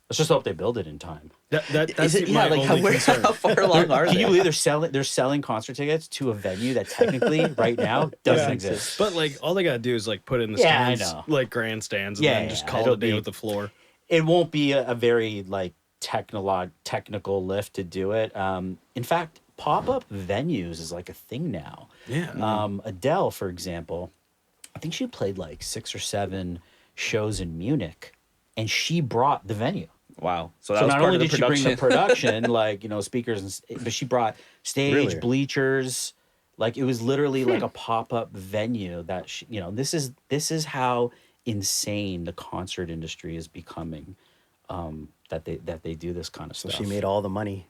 Let's just hope they build it in time. That's Is it my like only concern. how far along are Can they? you believe they're selling concert tickets to a venue that technically right now doesn't Yeah. exist? But like all they gotta do is like put in the Yeah, I stands, know. like grandstands, and Yeah, then just yeah, call it'll it a day be- with the floor. It won't be a very like technical lift to do it. In fact, pop-up venues is like a thing now. Yeah. Adele, for example, I think she played like 6 or 7 shows in Munich, and she brought the venue. Wow. So that So was not part only of the did she bring production. the production, like, you know, speakers, but she brought stage, Really? bleachers. Like it was literally like a pop-up venue that she, you know, this is how insane the concert industry is becoming. That they do this kind of So stuff. she made all the money.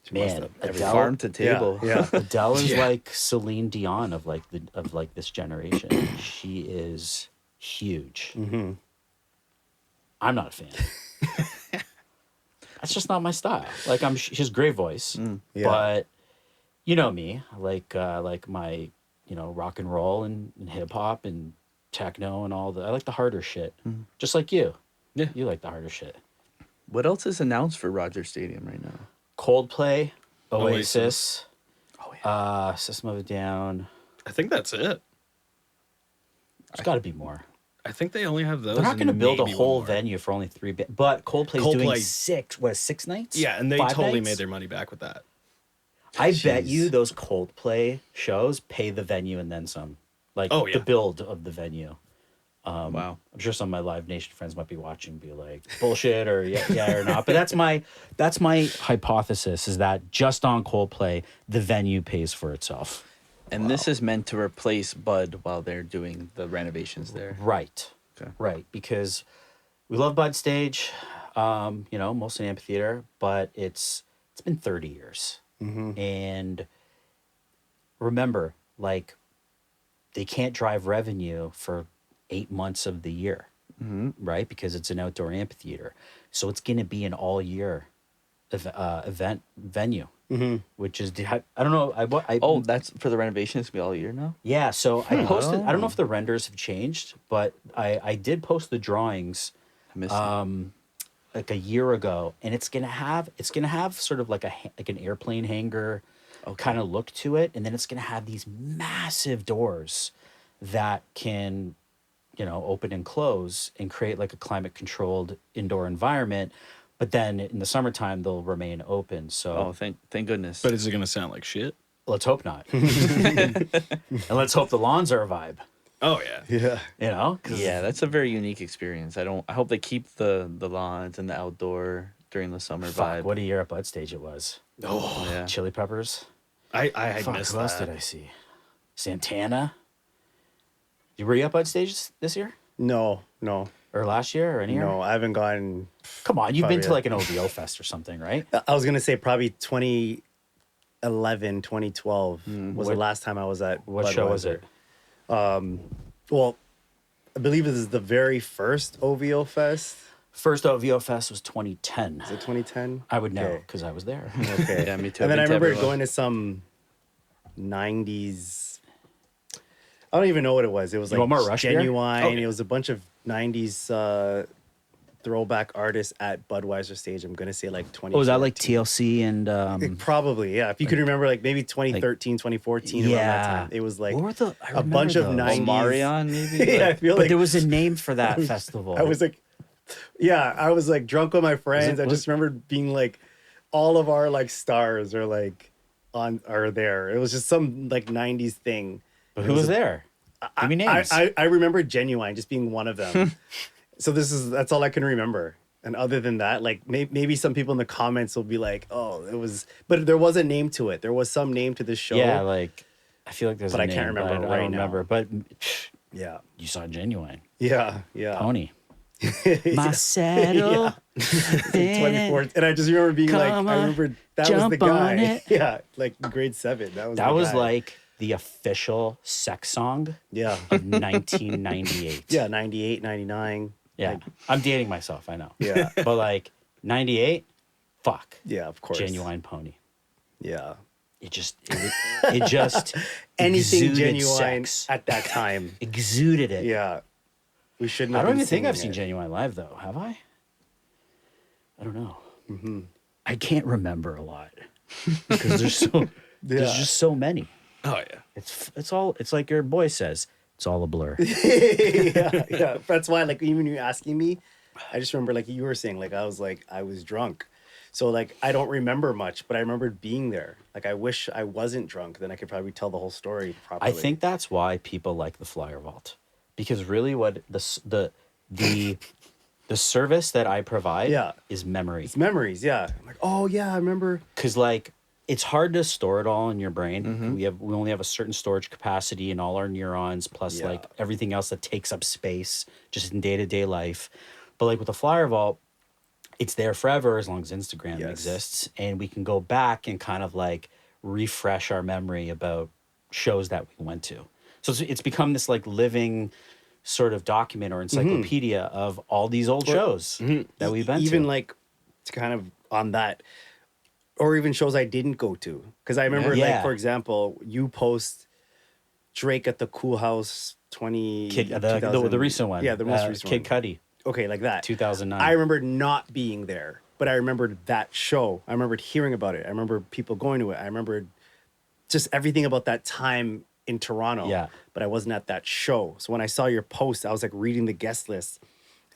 She must Man, have Adele, Farm to table. Yeah. Adele is Yeah. like Celine Dion of this generation. She is huge. Mm-hmm. I'm not a fan. That's just not my style. Like she has a great voice, Yeah. but you know me. I like my rock and roll and hip hop and techno and all the. I like the harder shit, just like you. Yeah. You like the harder shit. What else is announced for Rogers Stadium right now? Coldplay, Oasis. Oasis, Oh yeah. System of a Down. I think that's it. There's got to be more. I think they only have those. They're not going to and build a maybe whole one more. venue for only 3 but Coldplay's doing Coldplay- 6 nights? Yeah, and they 5 totally nights? made their money back with that. I bet Jeez. you those Coldplay shows pay the venue and then some. Like Oh, yeah. the build of the venue. Wow. I'm sure some of my Live Nation friends might be watching and be like, bullshit or yeah or not. But that's my hypothesis is that just on Coldplay, the venue pays for itself. And this is meant to replace Bud while they're doing the renovations there. Right. Okay. Right. Because we love Bud Stage, mostly amphitheater, but it's been 30 years. Mm-hmm. And remember, like, they can't drive revenue for 8 months of the year, right? Because it's an outdoor amphitheater. So it's going to be an all year event venue. which is I don't know. Oh, that's for the renovation. It's gonna be all year now. Yeah, so I posted. I don't know if the renders have changed, but I did post the drawings I missed it. like a year ago, and it's gonna have sort of like an airplane hangar kind of look to it, and then it's gonna have these massive doors that can, open and close and create like a climate controlled indoor environment. But then in the summertime they'll remain open. So Oh, thank goodness. But is it gonna sound like shit? let's hope not, and let's hope the lawns are a vibe. Oh yeah. Yeah. 'Cause yeah, that's a very unique experience. I hope they keep the lawns and the outdoor during the summer fuck, vibe. what a year at Bud Stage it was. Oh yeah. Chili Peppers. I had Fuck, missed who else that. did I see? Santana. Were you up on stage this year No. or last year or any year? No, I haven't gotten. Come on, you've been to Probably, like an OVO fest or something, right? I was gonna say probably 2011, 2012 was the What- last time I was at. What show was Budweiser. it? Well, I believe this is the very first OVO Fest. First OVO fest was 2010. Is it 2010? I would know Okay. because I was there. Okay. Yeah, me too. And then I I've been to remember everyone. going to some 90s. I don't even know what it was. It was You like want more Rush beer? Genuine. Oh, yeah. It was a bunch of 90s throwback artists at Budweiser stage. I'm gonna say like 20. Oh, was that like TLC and Probably, yeah. If you could remember, like maybe 2013, 2014, around that yeah. time. It was like What were the? I a bunch of remember those. 90s. Marion, maybe. Yeah, I Like, feel But like there was a name for that festival. I was like, yeah, I was like drunk with my friends. I was- just remember being like, all of our like stars are like are there. It was just some like 90s thing. But who was there? Give me names. I remember Genuine just being one of them. So that's all I can remember. And other than that, like maybe some people in the comments will be like, "Oh, it was," but there was a name to it. There was some name to this show. Yeah, like I feel like there's. But a I can't name, remember but I right don't now. remember. But yeah, you saw Genuine yeah. Pony. My saddle. 24th, and I just remember being like, Come I on, remember that was the jump on guy. it. Yeah, like grade 7. That was That the was guy. like the official sex song yeah, of 1998. yeah, 98, 99. Yeah. Like, I'm dating myself, I know. yeah, But like 98, fuck. yeah, of course. Genuine Pony. Yeah, It just anything exuded genuine sex. at that time. Exuded it. Yeah, we shouldn't. I have don't been even think I've singing seen it. Genuine live though. Have I? I don't know. I can't remember a lot because there's Yeah. just so many. Oh yeah. It's like your boy says. It's all a blur. yeah. That's why, like, even you asking me, I just remember, like you were saying, like I was drunk, so like I don't remember much, but I remembered being there. Like I wish I wasn't drunk, then I could probably tell the whole story properly. I think that's why people like the Flyer Vault, because really, what the service that I provide Yeah. is memory. it's memories. Yeah, I'm like, oh yeah, I remember. Because like it's hard to store it all in your brain. Mm-hmm. We only have a certain storage capacity in all our neurons, plus Yeah. like everything else that takes up space just in day-to-day life. But like with the Flyer Vault, it's there forever as long as Instagram Yes. exists, and we can go back and kind of like refresh our memory about shows that we went to. So it's become this like living sort of document or encyclopedia of all these old shows that we've been even to. like to kind of on that, or even shows I didn't go to, because I remember Yeah. like, for example, you post Drake at the Cool House 20 Kid, the 2000 recent one. Yeah, the most recent Kid one. Cudi, Okay, like that. 2009. I remember not being there, but I remembered that show. I remembered hearing about it. I remember people going to it. I remembered just everything about that time in Toronto. Yeah. But I wasn't at that show. So when I saw your post, I was like reading the guest list.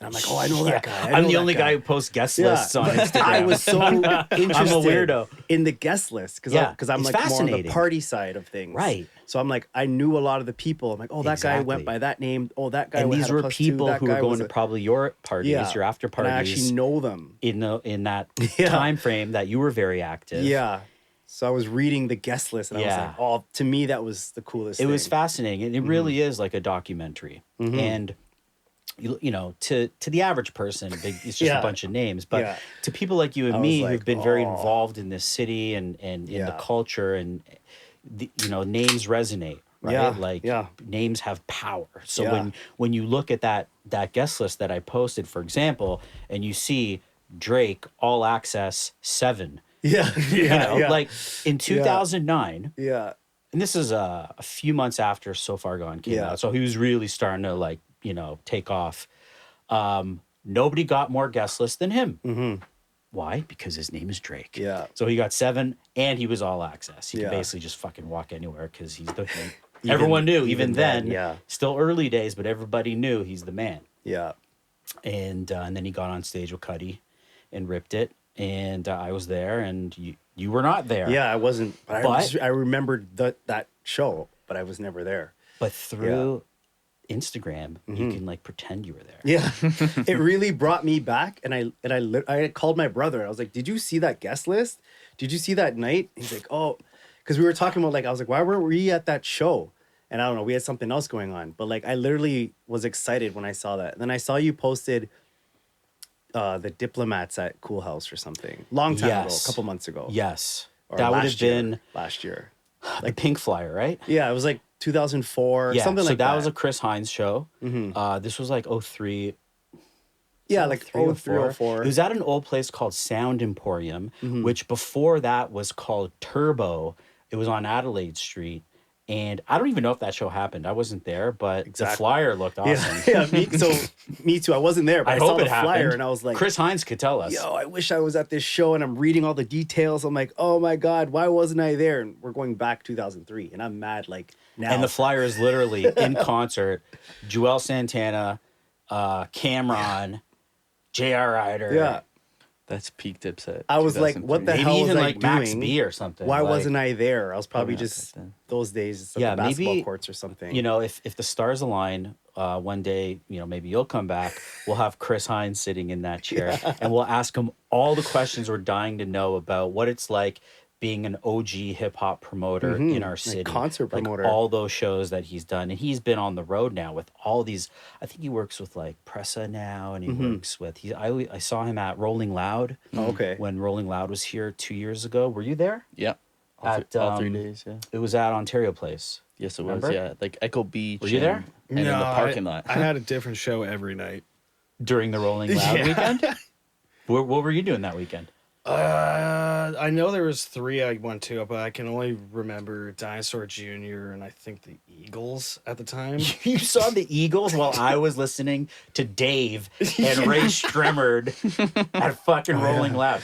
And I'm like, oh, I know that guy. I I'm know the that only guy who posts guest lists on but Instagram. I was so interested weirdo. in the guest list because Yeah, I'm it's like more on the fascinating. party side of things. Right. So I'm like, I knew a lot of the people. I'm like, oh, that guy Exactly. went by that name. Oh, that guy and had these a were +2. people That who were guy going was to a- probably your parties, your after And I parties actually know them. in that Yeah. time frame that you were very active. Yeah. So I was reading the guest list and I was Yeah. like, oh, to me, that was the coolest It was thing. fascinating, and it really is like a documentary. And you know, to the average person, it's just Yeah. a bunch of names. But Yeah. to people like you and I was me like, who've been very oh. involved in this city and in the Yeah. culture, and names resonate, right? Yeah, Like yeah. names have power. So Yeah. when you look at that guest list that I posted, for example, and you see Drake All Access 7, Yeah. You Yeah. know, Yeah. like in 2009, yeah. and this is a few months after So Far Gone came Yeah. out, so he was really starting to like, you know, take off. Nobody got more guest lists than him. Mm-hmm. Why? Because his name is Drake. Yeah. So he got 7, and he was all access. He could Yeah. basically just fucking walk anywhere because he's the. Everyone knew even then. Yeah. Still early days, but everybody knew he's the man. Yeah. And then he got on stage with Cudi and ripped it. And I was there, and you were not there. Yeah, I wasn't. But But- I remembered that show, but I was never there. But through Instagram, you can like pretend you were there. Yeah, it really brought me back, and I called my brother. I was like, "Did you see that guest list? Did you see that night?" He's like, "Oh," because we were talking about like I was like, "Why weren't we at that show?" And I don't know, we had something else going on, but like I literally was excited when I saw that. And then I saw you posted the Diplomats at Cool House or something long time ago, a couple months ago. Yes. Or That would have last year. been last year. the Pink Flyer, right? Yeah, it was like 2004, Yeah. something so like that. that was a Chris Hines show. This was like 03. yeah, like 03, 0304. It was at an old place called Sound Emporium, which before that was called Turbo. It was on Adelaide Street. And I don't even know if that show happened. I wasn't there, but the flyer looked awesome. Yeah, me too. I wasn't there, but I, saw hope the it flyer happened. and I was like, Chris Hines could tell us. yo, I wish I was at this show, and I'm reading all the details. I'm like, oh my God, why wasn't I there? And we're going back 2003, and I'm mad like now. And the flyer is literally in concert. Joel Santana, Camron, J.R. Ryder. yeah. That's peak Dipset. I was like, what the Maybe hell was even I like Max doing? B or something. Why like, wasn't I there? I was probably Probably not just back then. those days at Yeah, the basketball maybe, courts or something. You know, if the stars align, one day, you know, maybe you'll come back. We'll have Chris Hines sitting in that chair, and we'll ask him all the questions we're dying to know about what it's like being an OG hip hop promoter in our city, concert like promoter. all those shows that he's done, and he's been on the road now with all these. I think he works with like Pressa now, and he works with. I saw him at Rolling Loud. Oh, okay. When Rolling Loud was here 2 years ago. Were you there? Yeah. At, All 3 days, yeah. It was at Ontario Place. Yes, it Remember? was, yeah. Like Echo Beach. Were you there? And in the parking lot. I had a different show every night. During the Rolling Loud Yeah. weekend? What were you doing that weekend? I know there was 3 I went to, but I can only remember Dinosaur Jr. and I think the Eagles at the time. You saw the Eagles while I was listening to Dave and Ray Stremmerd at fucking Rolling Loud.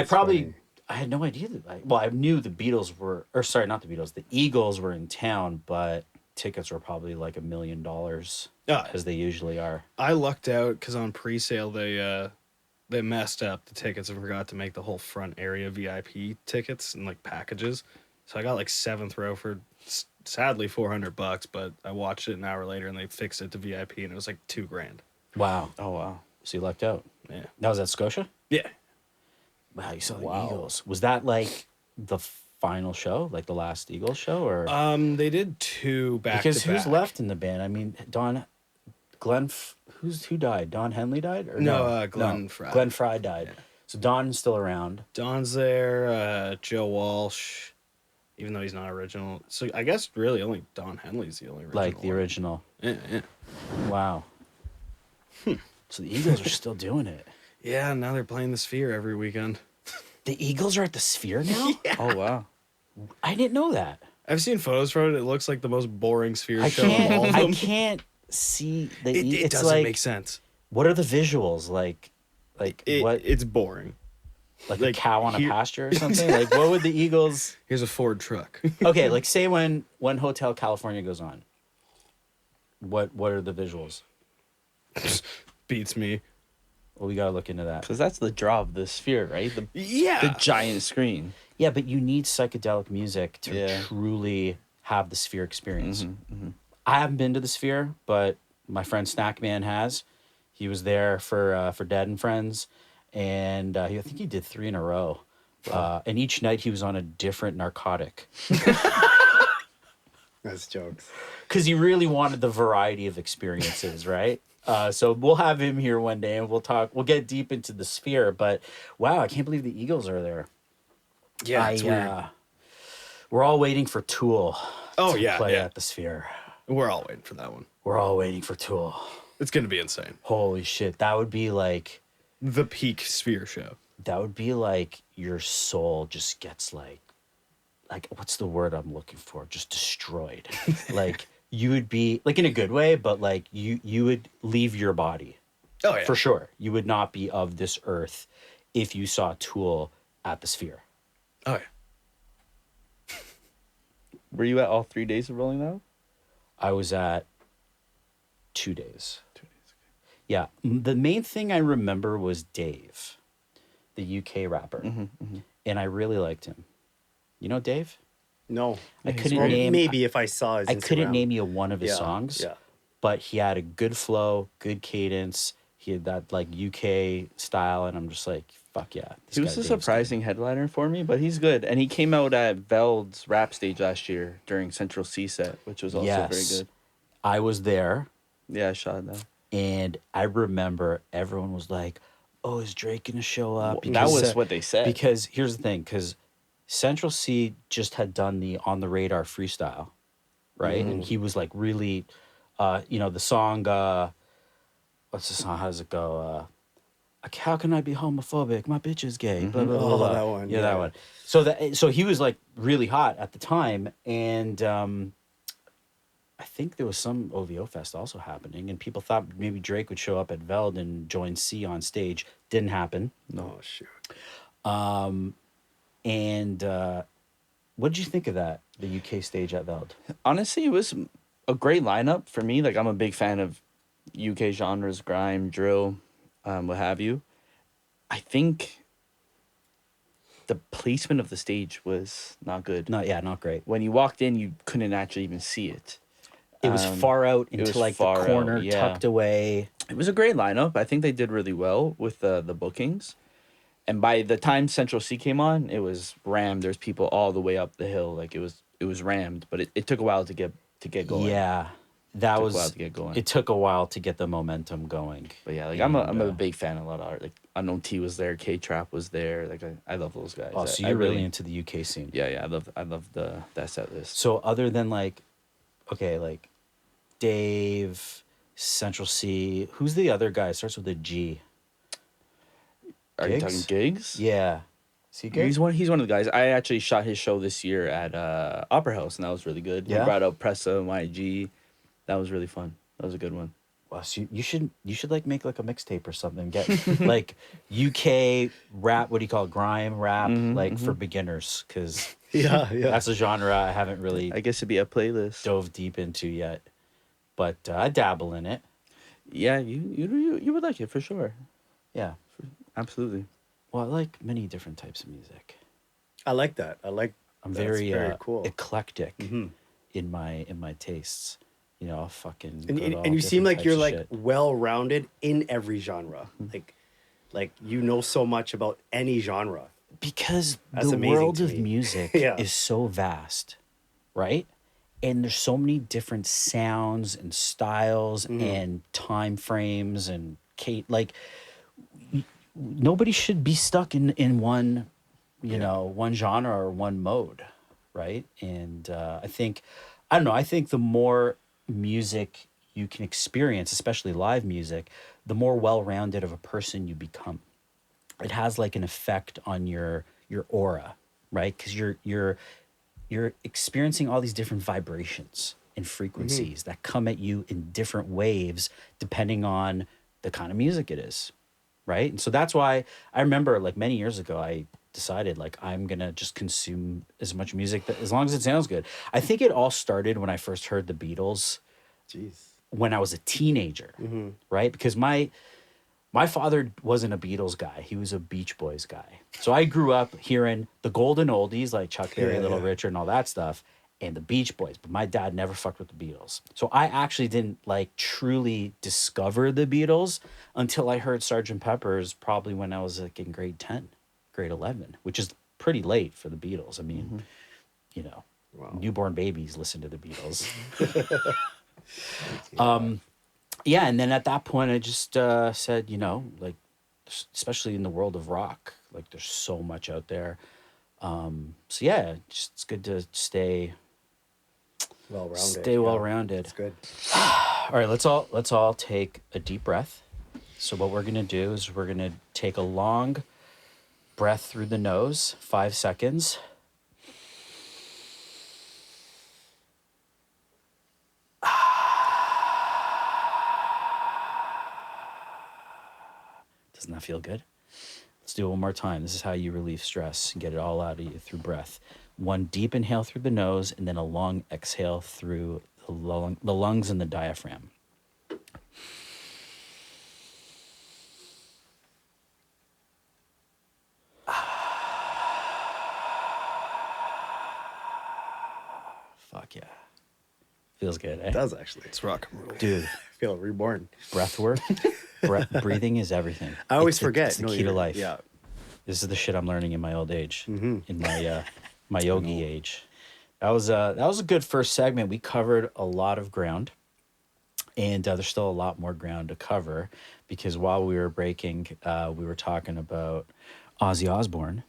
funny. I had no idea that. I knew the Beatles were, or sorry, not the Beatles. The Eagles were in town, but tickets were probably like $1 million, as they usually are. I lucked out because on pre-sale they messed up the tickets and forgot to make the whole front area VIP tickets and like packages. So I got like 7th row for sadly $400, but I watched it an hour later and they fixed it to VIP and it was like $2,000. Wow. Oh, wow. So you lucked out. Yeah. That was at Scotia? Yeah. Wow, you saw the Eagles. Was that like the final show, like the last Eagles show, or They did 2 back because to who's back. left in the band? I mean, who died? Don Henley died, or No, Glenn Frey. Glenn Frey died. Yeah. So Don's still around. Don's there, Joe Walsh, even though he's not original. So I guess really only Don Henley's the only original. Like the one. original. Yeah, yeah. Wow. So the Eagles are still doing it. Yeah, now they're playing the Sphere every weekend. The Eagles are at the Sphere now? Oh, wow. I didn't know that. I've seen photos from it. It looks like the most boring Sphere I show of all of them. can't see the It it's doesn't like, make sense. what are the visuals like what It's boring. like a like, cow on a here- pasture or something? Like what would the Eagles Here's a Ford truck. Okay, like say when Hotel California goes on. What are the visuals? Beats me. Well, we gotta look into that. Because that's the draw of the Sphere, right? The Yeah. giant screen. Yeah, but you need psychedelic music to Yeah. truly have the Sphere experience. Mm-hmm. I haven't been to the Sphere, but my friend Snackman has. He was there for Dad and Friends, and I think he did 3 in a row. And each night he was on a different narcotic That's jokes. because he really wanted the variety of experiences, right? So we'll have him here one day and we'll talk. We'll get deep into the Sphere, but wow, I can't believe the Eagles are there. Yeah, it's weird. We're all waiting for Tool Oh, to yeah, play yeah. at the Sphere. We're all waiting for that one. We're all waiting for Tool. It's going to be insane. Holy shit, that would be like The peak Sphere show. that would be like your soul just gets like what's the word I'm looking for? Just destroyed. Like you would be like in a good way, but like you would leave your body. Oh yeah. For sure. You would not be of this earth if you saw Tool at the Sphere. Oh yeah. Were you at all 3 days of Rolling Loud? I was at 2 days. 2 days. Yeah. The main thing I remember was Dave, the UK rapper. And I really liked him. You know Dave? No. I couldn't Or name maybe if I saw his I Instagram. couldn't name you one of his Yeah, songs. yeah. But he had a good flow, good cadence. He had that like UK style, and I'm just like, fuck yeah. This He guy was a Dave's surprising headliner for me, but he's good. And he came out at Veld's rap stage last year during Central C set, which was good. also very Yes. good. I was there, Yeah, I shot that. and I remember everyone was like, "Oh, is Drake gonna show up?" That was what they said. Because here's the thing, because Central C just had done the On the Radar freestyle, right? And he was like really, the song. What's the song? How does it go? Like, how can I be homophobic? My bitch is gay. Blah, blah, blah, Oh, blah. that one, Yeah, yeah. that one. So he was like really hot at the time, and I think there was some OVO fest also happening, and people thought maybe Drake would show up at Veld and join C on stage. Didn't happen. Oh, shoot. And what did you think of that? The UK stage at Veld. Honestly, it was a great lineup for me. Like, I'm a big fan of UK genres, grime, drill, what have you. I think the placement of the stage was not good. Not great. When you walked in, you couldn't actually even see it. It was far out into was like the far out, corner, yeah. tucked away. It was a great lineup. I think they did really well with the bookings. And by the time Central C came on, it was rammed. There's people all the way up the hill. Like, it was rammed, but it took a while to get going. Yeah, that Took a was. while to get going. It took a while to get the momentum going. But yeah, like And, I'm a big fan of a lot of art. Like, Unknown T was there, K Trap was there. Like, I love those guys. Oh, so I you're really into the UK scene. Yeah, I love that set list. So other than like Dave, Central C, who's the other guy? Starts with a G. Are you Gigs? talking gigs? Yeah. Is he good? He's one of the guys. I actually shot his show this year at Opera House, and that was really good. Yeah? He brought out Pressa and YG. That was really fun. That was a good one. Well, so you should like make like a mixtape or something. Get like UK rap. What do you call it? Grime rap, for beginners, because Yeah. that's a genre I haven't really I guess it'd be a playlist. dove deep into yet. But I dabble in it. Yeah, you would like it for sure. Yeah. Absolutely. Well, I like many different types of music. I like that. I'm that's very, cool. eclectic in my tastes. You know, I'll fucking And, go to all and you seem different like you're types like of shit. well-rounded in every genre. Like you know so much about any genre. Because That's the amazing world to of me. music Yeah. is so vast, right? And there's so many different sounds and styles and time frames and nobody should be stuck in one, one genre or one mode, right? And I think the more music you can experience, especially live music, the more well-rounded of a person you become. It has like an effect on your aura, right? Because you're experiencing all these different vibrations and frequencies that come at you in different waves depending on the kind of music it is, right? And so that's why I remember like many years ago I decided like I'm gonna just consume as much music as long as it sounds good. I think it all started when I first heard the Beatles. Jeez. When I was a teenager, right? Because my father wasn't a Beatles guy. He was a Beach Boys guy. So I grew up hearing the golden oldies like Chuck Berry, Yeah, Little yeah. Richard, and all that stuff, and the Beach Boys. But my dad never fucked with the Beatles. So I actually didn't like truly discover the Beatles until I heard Sgt. Pepper's probably when I was like in grade 10, grade 11, which is pretty late for the Beatles. I mean, newborn babies listen to the Beatles. Yeah, and then at that point, I just said, like, especially in the world of rock, like, there's so much out there. So yeah, just it's good to stay Well-rounded. well-rounded. It's good. All right, let's all take a deep breath. So what we're gonna do is we're gonna take a long breath through the nose, 5 seconds. Doesn't that feel good? Let's do it one more time. This is how you relieve stress and get it all out of you through breath. One deep inhale through the nose and then a long exhale through the lungs and the diaphragm. Fuck yeah. Feels good, eh? It does actually. It's rock and roll. Dude, I feel reborn. breath work, breathing is everything. I always It's forget. It's the No, key to you're- life. Yeah. This is the shit I'm learning in my old age, in my my yogi age. That was a good first segment. We covered a lot of ground, and there's still a lot more ground to cover because while we were breaking, we were talking about Ozzy Osbourne,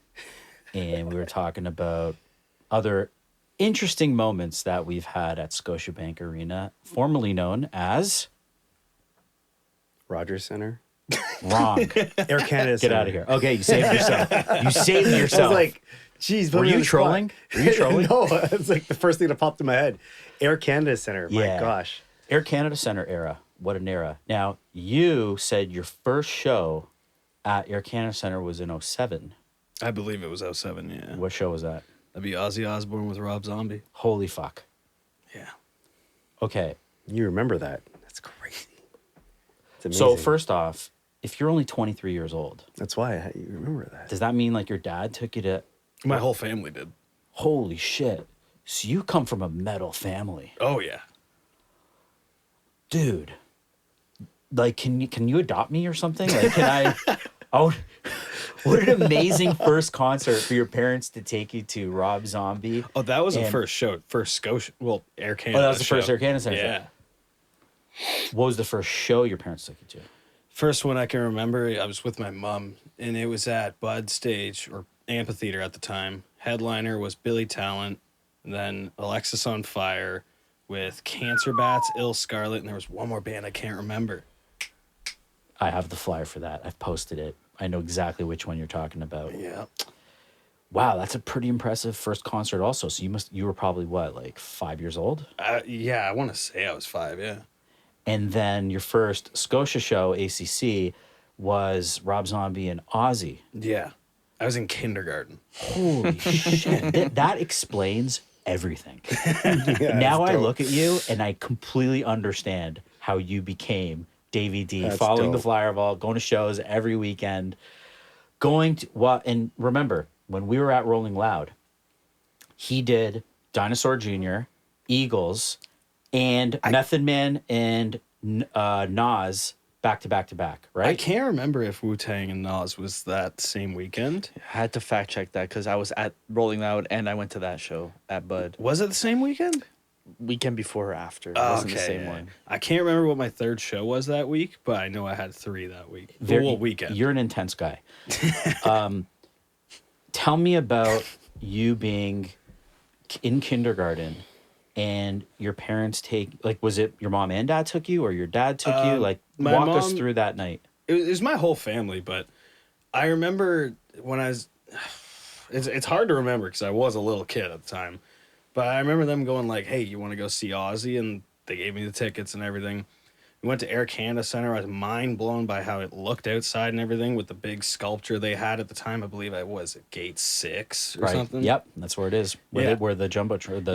and we were talking about other interesting moments that we've had at Scotiabank Arena, formerly known as Rogers Center. wrong. Air Canada. Get out of here. Okay, you saved yourself. You saved I yourself. was like, geez, Were you trolling? Were you trolling? No, it's like the first thing that popped in my head. Air Canada Center. Yeah. My gosh. Air Canada Center era. What an era. Now, you said your first show at Air Canada Center was in 07. I believe it was 07, yeah. What show was that? That'd be Ozzy Osbourne with Rob Zombie. Holy fuck. Yeah. Okay. You remember that? That's crazy. It's amazing. So, first off, if you're only 23 years old, That's why you remember that. does that mean like your dad took you to. My whole family did. Holy shit. So, you come from a metal family. Oh, yeah. Dude. Like, can you adopt me or something? Like, can I. Oh, what an amazing first concert for your parents to take you to, Rob Zombie. Oh, that was the And- first show. First Scotia. Well, Air Canada. Oh, that was the first show. Air Canada Center show. Yeah. What was the first show your parents took you to? First one I can remember, I was with my mom, and it was at Bud Stage, or Amphitheater at the time. Headliner was Billy Talent, and then Alexis on Fire with Cancer Bats, Ill Scarlet, and there was one more band I can't remember. I have the flyer for that. I've posted it. I know exactly which one you're talking about. Yeah. Wow, that's a pretty impressive first concert also. So you were probably what, like 5 years old? Yeah, I want to say I was 5, yeah. And then your first Scotia show, ACC, was Rob Zombie and Ozzy. Yeah. I was in kindergarten. Holy shit. That explains everything. Now I look at you and I completely understand how you became Davyd D, That's following the dope. flyer ball, going to shows every weekend, going to and remember when we were at Rolling Loud, he did Dinosaur Jr., Eagles, and Method Man and Nas back to back to back, right? I can't remember if Wu-Tang and Nas was that same weekend. I had to fact check that because I was at Rolling Loud and I went to that show at Bud. Was it the same weekend? Weekend before or after. It wasn't the same yeah. one. I can't remember what my third show was that week, but I know I had 3 that week. Well, weekend. You're an intense guy. Tell me about you being in kindergarten and your parents was it your mom and dad took you or your dad took you? Like, my walk us mom- through that night. It was my whole family, but I remember when I was... It's hard to remember because I was a little kid at the time. But I remember them going like, hey, you want to go see Ozzy? And they gave me the tickets and everything. We went to Air Canada Center. I was mind blown by how it looked outside and everything with the big sculpture they had at the time. I believe it was at Gate 6 or something. Yep, that's where it is. Yeah. Where the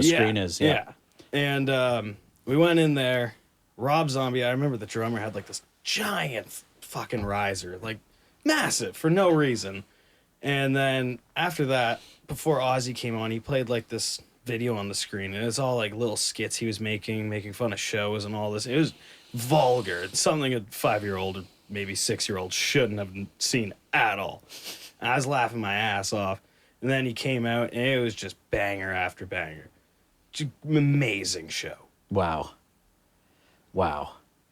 screen is. Yeah. And we went in there. Rob Zombie, I remember the drummer had like this giant fucking riser, like massive for no reason. And then after that, before Ozzy came on, he played like this video on the screen, and it's all like little skits he was making fun of shows and all this. It was vulgar. It's something a 5-year-old or maybe 6-year-old shouldn't have seen at all. And I was laughing my ass off. And then he came out, and it was just banger after banger. Just amazing show. Wow.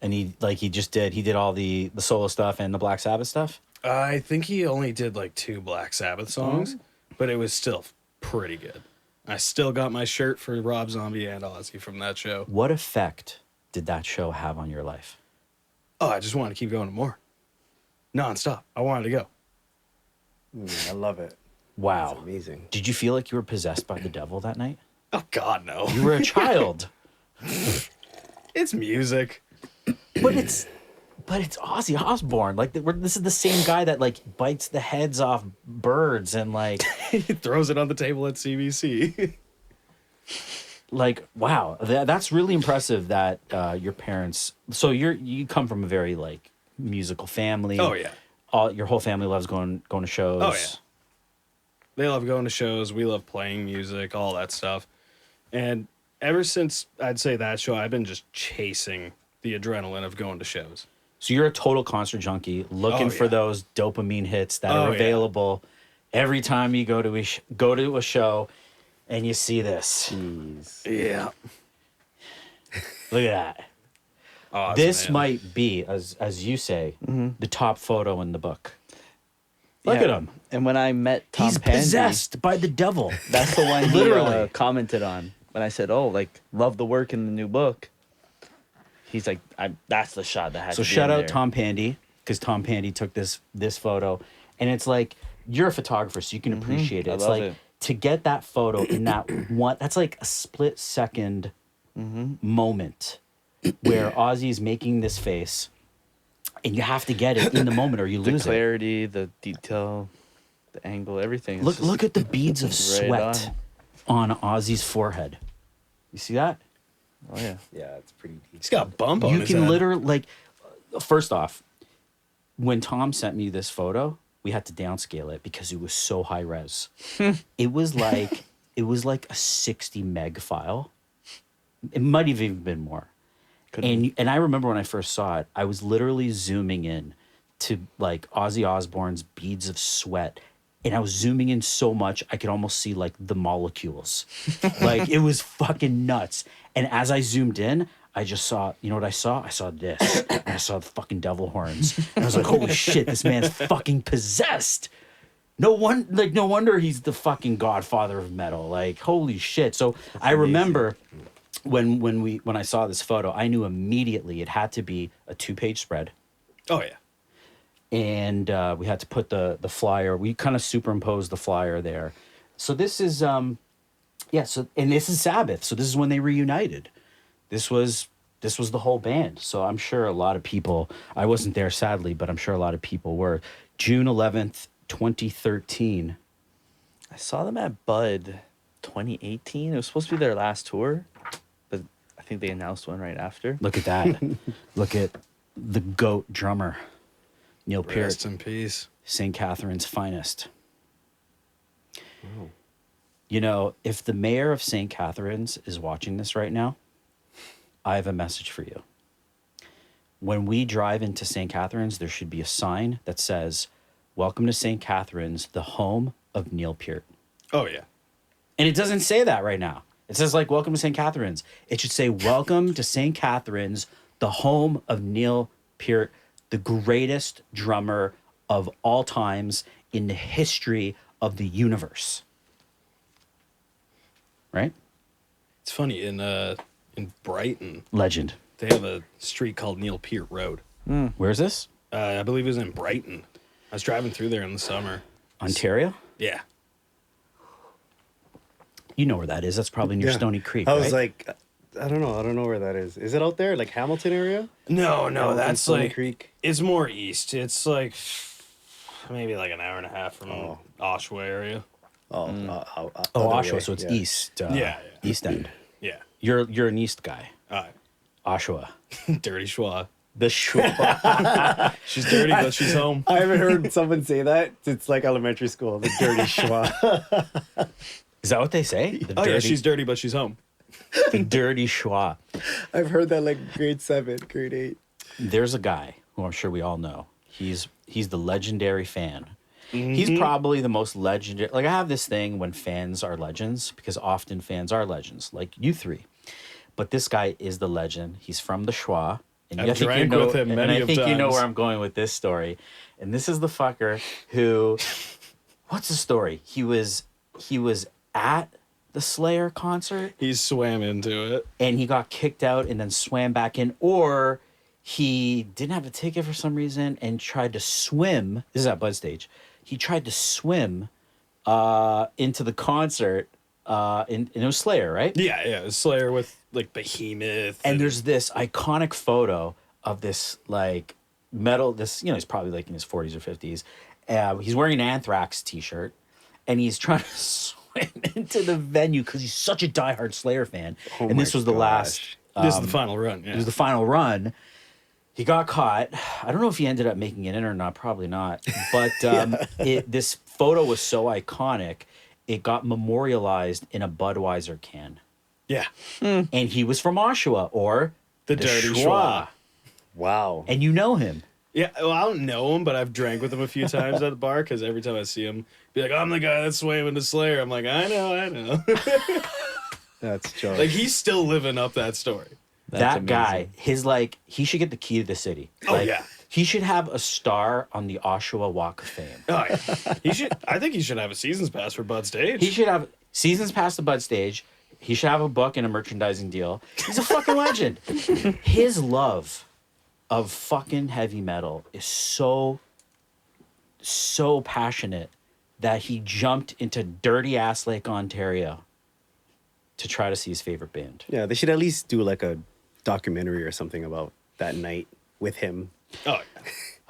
And he did all the solo stuff and the Black Sabbath stuff. I think he only did like 2 Black Sabbath songs, but it was still pretty good. I still got my shirt for Rob Zombie and Ozzy from that show. What effect did that show have on your life? Oh, I just wanted to keep going to more. Non-stop. I wanted to go. I love it. Wow. That's amazing. Did you feel like you were possessed by the devil that night? Oh God, no. You were a child. It's music. But it's Ozzy Osbourne. Like this is the same guy that like bites the heads off birds and like He throws it on the table at CBC. like wow, that's really impressive that your parents. So you come from a very like musical family. Oh yeah. Your whole family loves going to shows. Oh yeah. They love going to shows. We love playing music, all that stuff. And ever since I'd say that show, I've been just chasing the adrenaline of going to shows. So you're a total concert junkie, looking for those dopamine hits that are available every time you go to a show, and you see this. Jeez. Yeah. Look at that. Awesome, This man. might be, as you say, the top photo in the book. Look at him. And when I met Tom He's Pandi, possessed by the devil. that's the one he Literally. commented on. When I said, "Oh, like love the work in the new book," he's like, "That's the shot that has." So to be shout in out there. Tom Pandi, because Tom Pandi took this photo, and it's like you're a photographer, so you can appreciate it. I It's love like it. to get that photo in that one. That's like a split second moment where Ozzy's making this face, and you have to get it in the moment, or you The lose it. clarity, the detail, the angle, everything. It's Look at the beads of right sweat on Ozzy's forehead. You see that? Oh yeah. Yeah, it's pretty deep. He's got a bump on You his can head. literally like. First off, when Tom sent me this photo, we had to downscale it because it was so high res. It was like a 60 meg file. It might have even been more. And I remember when I first saw it, I was literally zooming in to like Ozzy Osbourne's beads of sweat. And I was zooming in so much I could almost see like the molecules. Like it was fucking nuts. And as I zoomed in, I just saw, you know what I saw? I saw this. And I saw the fucking devil horns. And I was like, holy shit, this man's fucking possessed. No wonder he's the fucking godfather of metal. Like, holy shit. So I remember when I saw this photo, I knew immediately it had to be a 2-page spread. Oh yeah. And we had to put the flyer. We kind of superimposed the flyer there. So this is and this is Sabbath. So this is when they reunited. This was the whole band. So I'm sure a lot of people. I wasn't there sadly, but I'm sure a lot of people were. June 11th, 2013. I saw them at Bud 2018. It was supposed to be their last tour, but I think they announced one right after. Look at that. Look at the GOAT drummer, Neil Peart, Rest in peace. St. Catherine's finest. You know, if the mayor of St. Catherine's is watching this right now, I have a message for you. When we drive into St. Catherine's, there should be a sign that says, "Welcome to St. Catherine's, the home of Neil Peart." Oh yeah. And it doesn't say that right now. It says like, "Welcome to St. Catherine's." It should say, "Welcome to St. Catherine's, the home of Neil Peart, the greatest drummer of all times in the history of the universe." Right? It's funny in Brighton, Legend. they have a street called Neil Peart Road. Where's this? I believe it was in Brighton. I was driving through there in the summer. Ontario? Yeah. You know where that is. That's probably near Yeah. Stony Creek, I was right? like, I don't know where that is. Is it out there, like Hamilton area? No, in that's Stony like Creek. it's more east. It's like maybe like an hour and a half from Oh. Oshawa area. Oh, Oshawa, so it's east. Yeah. East End. Yeah. You're an east guy. Oshawa. Dirty schwa. The Schwa. She's dirty, but she's home. I haven't heard someone say that. It's like elementary school, the dirty schwa. Is that what they say? The Oh yeah, she's dirty, but she's home. the dirty Schwa. I've heard that like grade 7, grade 8. There's a guy who I'm sure we all know. He's the legendary fan. He's probably the most legendary. Like I have this thing when fans are legends because often fans are legends, like you three. But this guy is the legend. He's from the Schwa. And I've drank with him many I of think you know times. where I'm going with this story. And this is the fucker who, what's the story? He was at the Slayer concert He swam into it. and he got kicked out and then swam back in, or he didn't have a ticket for some reason and tried to swim. This is at Bud Stage. he tried to swim into the concert. And it was Slayer, right? Yeah, it was Slayer with like Behemoth. And there's this iconic photo of this like metal. This he's probably like in his 40s or 50s. He's wearing an Anthrax t-shirt, and he's trying to swim into the venue because he's such a diehard Slayer fan. And this was the last. This is the final run. Yeah. It was the final run. He got caught. I don't know if he ended up making it in or not. Probably not. But this photo was so iconic, it got memorialized in a Budweiser can. Yeah. And he was from Oshawa, or The Dirty Schwa. Schwa. Wow. And you know him. Yeah, well, I don't know him, but I've drank with him a few times at the bar because every time I see him, be like, I'm the guy that's swaying with the Slayer. I'm like, I know. That's joke. Like, he's still living up that story. That guy, he should get the key to the city. Oh, yeah. He should have a star on the Oshawa Walk of Fame. Oh, yeah. I think he should have a season's pass for Bud Stage. He should have seasons past the Bud Stage. He should have a book and a merchandising deal. He's a fucking legend. His love of fucking heavy metal is so passionate that he jumped into dirty ass Lake Ontario to try to see his favorite band. Yeah, they should at least do like a documentary or something about that night with him. Oh, yeah.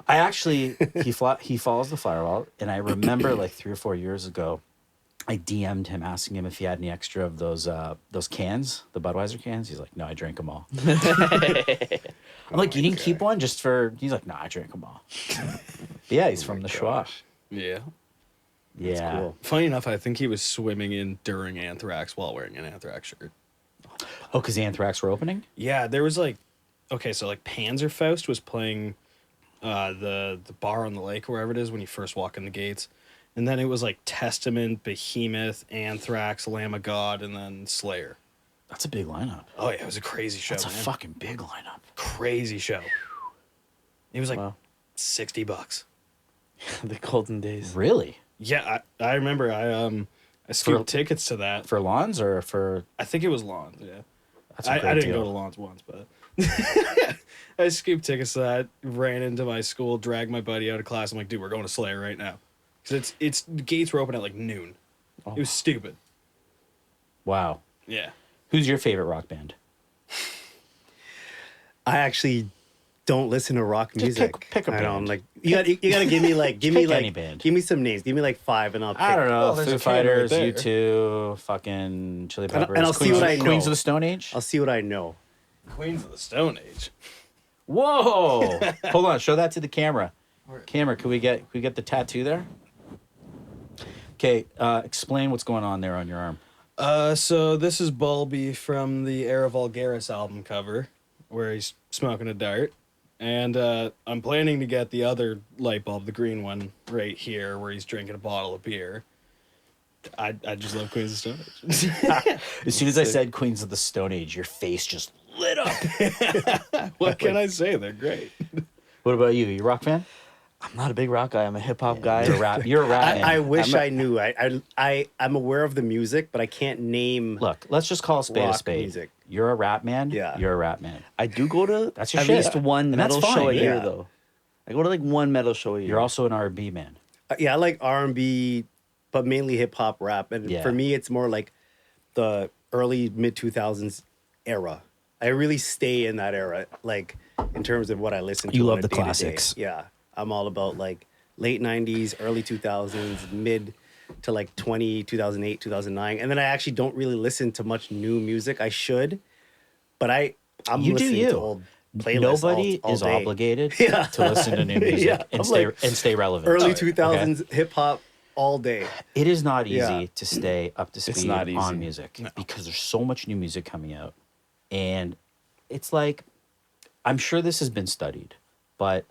I actually, he follows the Firewall, and I remember like 3 or 4 years ago, I DM'd him asking him if he had any extra of those cans, the Budweiser cans. He's like, no, I drank them all. I'm like, you didn't keep one just for, he's like, no, I drank them all. But yeah, he's from the Schwa. Yeah. Yeah. Cool. Funny enough, I think he was swimming in during Anthrax while wearing an Anthrax shirt. Oh, because the Anthrax were opening? Yeah, there was like, okay, so like Panzerfaust was playing the bar on the lake, wherever it is, when you first walk in the gates. And then it was like Testament, Behemoth, Anthrax, Lamb of God, and then Slayer. That's a big lineup. Oh, yeah, it was a crazy show. That's a man. fucking big lineup. Crazy show. It was like Wow. $60. The golden days. Really? Yeah, I remember I scooped tickets to that. For lawns or for... I think it was Lawns, yeah. That's a great I didn't deal. go to Lawns once, but I scooped tickets to that, ran into my school, dragged my buddy out of class. I'm like, dude, we're going to Slayer right now. Because the gates were open at like noon. It was stupid. Wow. Yeah. Who's your favorite rock band? I actually don't listen to rock Just music. pick a I know, I'm band. like, you gotta give me like, Pick any band. give me some names. Give me like 5 and I'll pick. I don't know. Well, there's Foo a can right Fighters, there. U2, fucking Chili Peppers. and I'll see Queens, what I know. Queens of the Stone Age. I'll see what I know. Queens of the Stone Age. Whoa! Hold on, show that to the camera. Camera, could we get the tattoo there? Okay, explain what's going on there on your arm. So this is Bulby from the Era Vulgaris album cover, where he's smoking a dart. And I'm planning to get the other light bulb, the green one, right here, where he's drinking a bottle of beer. I just love Queens of Stone Age. As soon as I said Queens of the Stone Age, your face just lit up. What can I say? They're great. What about you? You a rock fan? I'm not a big rock guy. I'm a hip hop guy. You're a rap. You're a rap man. I wish I knew. I'm aware of the music, but I can't name. Look, let's just call a spade a Rock spade. music. You're a rap man. Yeah. You're a rap man. I do go to That's your at shit. least one And that's metal show a fine, year, yeah. though. I go to like one metal show a year. You're also an R&B man. Yeah, I like R&B, but mainly hip hop, rap, and Yeah. for me, it's more like the early mid 2000s era. I really stay in that era, like in terms of what I listen to. You on love a the day-to-day. classics. Yeah, I'm all about like late 90s, early 2000s, mid to like 2008, 2009. And then I actually don't really listen to much new music. I should, but I'm You do listening you. to old playlists Nobody all is day. obligated Yeah. to listen to new music Yeah, and I'm stay relevant. Early Okay? 2000s hip hop all day. It is not easy Yeah. to stay up to speed not easy. on music because there's so much new music coming out. And it's like, I'm sure this has been studied, but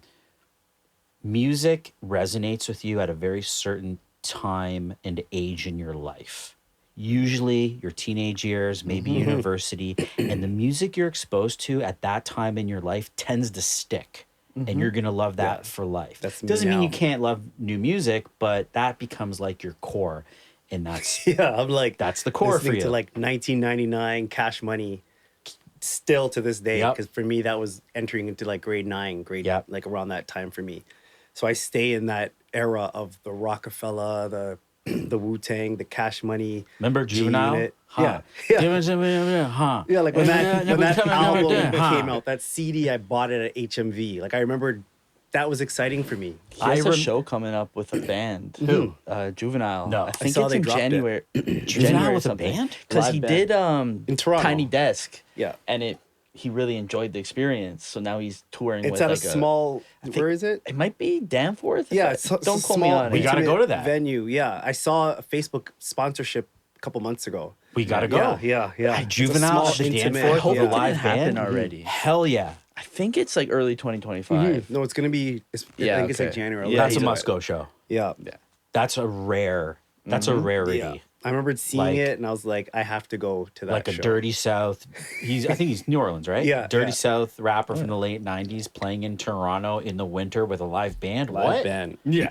music resonates with you at a very certain time and age in your life. Usually your teenage years, maybe university, and the music you're exposed to at that time in your life tends to stick. And you're going to love that Yeah. for life. That's me Doesn't mean now. you can't love new music, but that becomes like your core. And that's Yeah, I'm like That's the core for listening you. to like 1999 Cash Money still to this day, Yep. because for me that was entering into like grade 9, Yep. like around that time for me. So I stay in that era of the Rockefeller, the Wu-Tang, the Cash Money. Remember G Juvenile? Unit. Huh. Yeah. Yeah, like when that album came Huh. out, that CD, I bought it at HMV. Like I remember that was exciting for me. He has I a rem- show coming up with a band. Who? Juvenile. No. I I think saw it's they in dropped it. January. Juvenile with a band? Because Live he band. did In Toronto. Tiny Desk. Yeah. And he really enjoyed the experience. So now he's touring It's with at like a small, think- where is it? It might be Danforth. Yeah, It's it's don't a quote me small, on We it. gotta go to that. venue. Yeah, I saw a Facebook sponsorship a couple months ago. We gotta go. Yeah. Hey, It's a Juvenile small, at the intimate- Danforth hope with it a live didn't happen band already. Hell yeah. I think it's like early 2025. No, it's gonna be. I Yeah, think it's like okay. January. Yeah, That's a he's must go show. Yeah. Yeah. That's a rarity. Yeah. I remember seeing Like- it, and I was like, I have to go to that. Like a show. Dirty South. I think he's New Orleans, right? Yeah, Dirty yeah. South rapper from the late '90s playing in Toronto in the winter with a live band. live What? band. Yeah.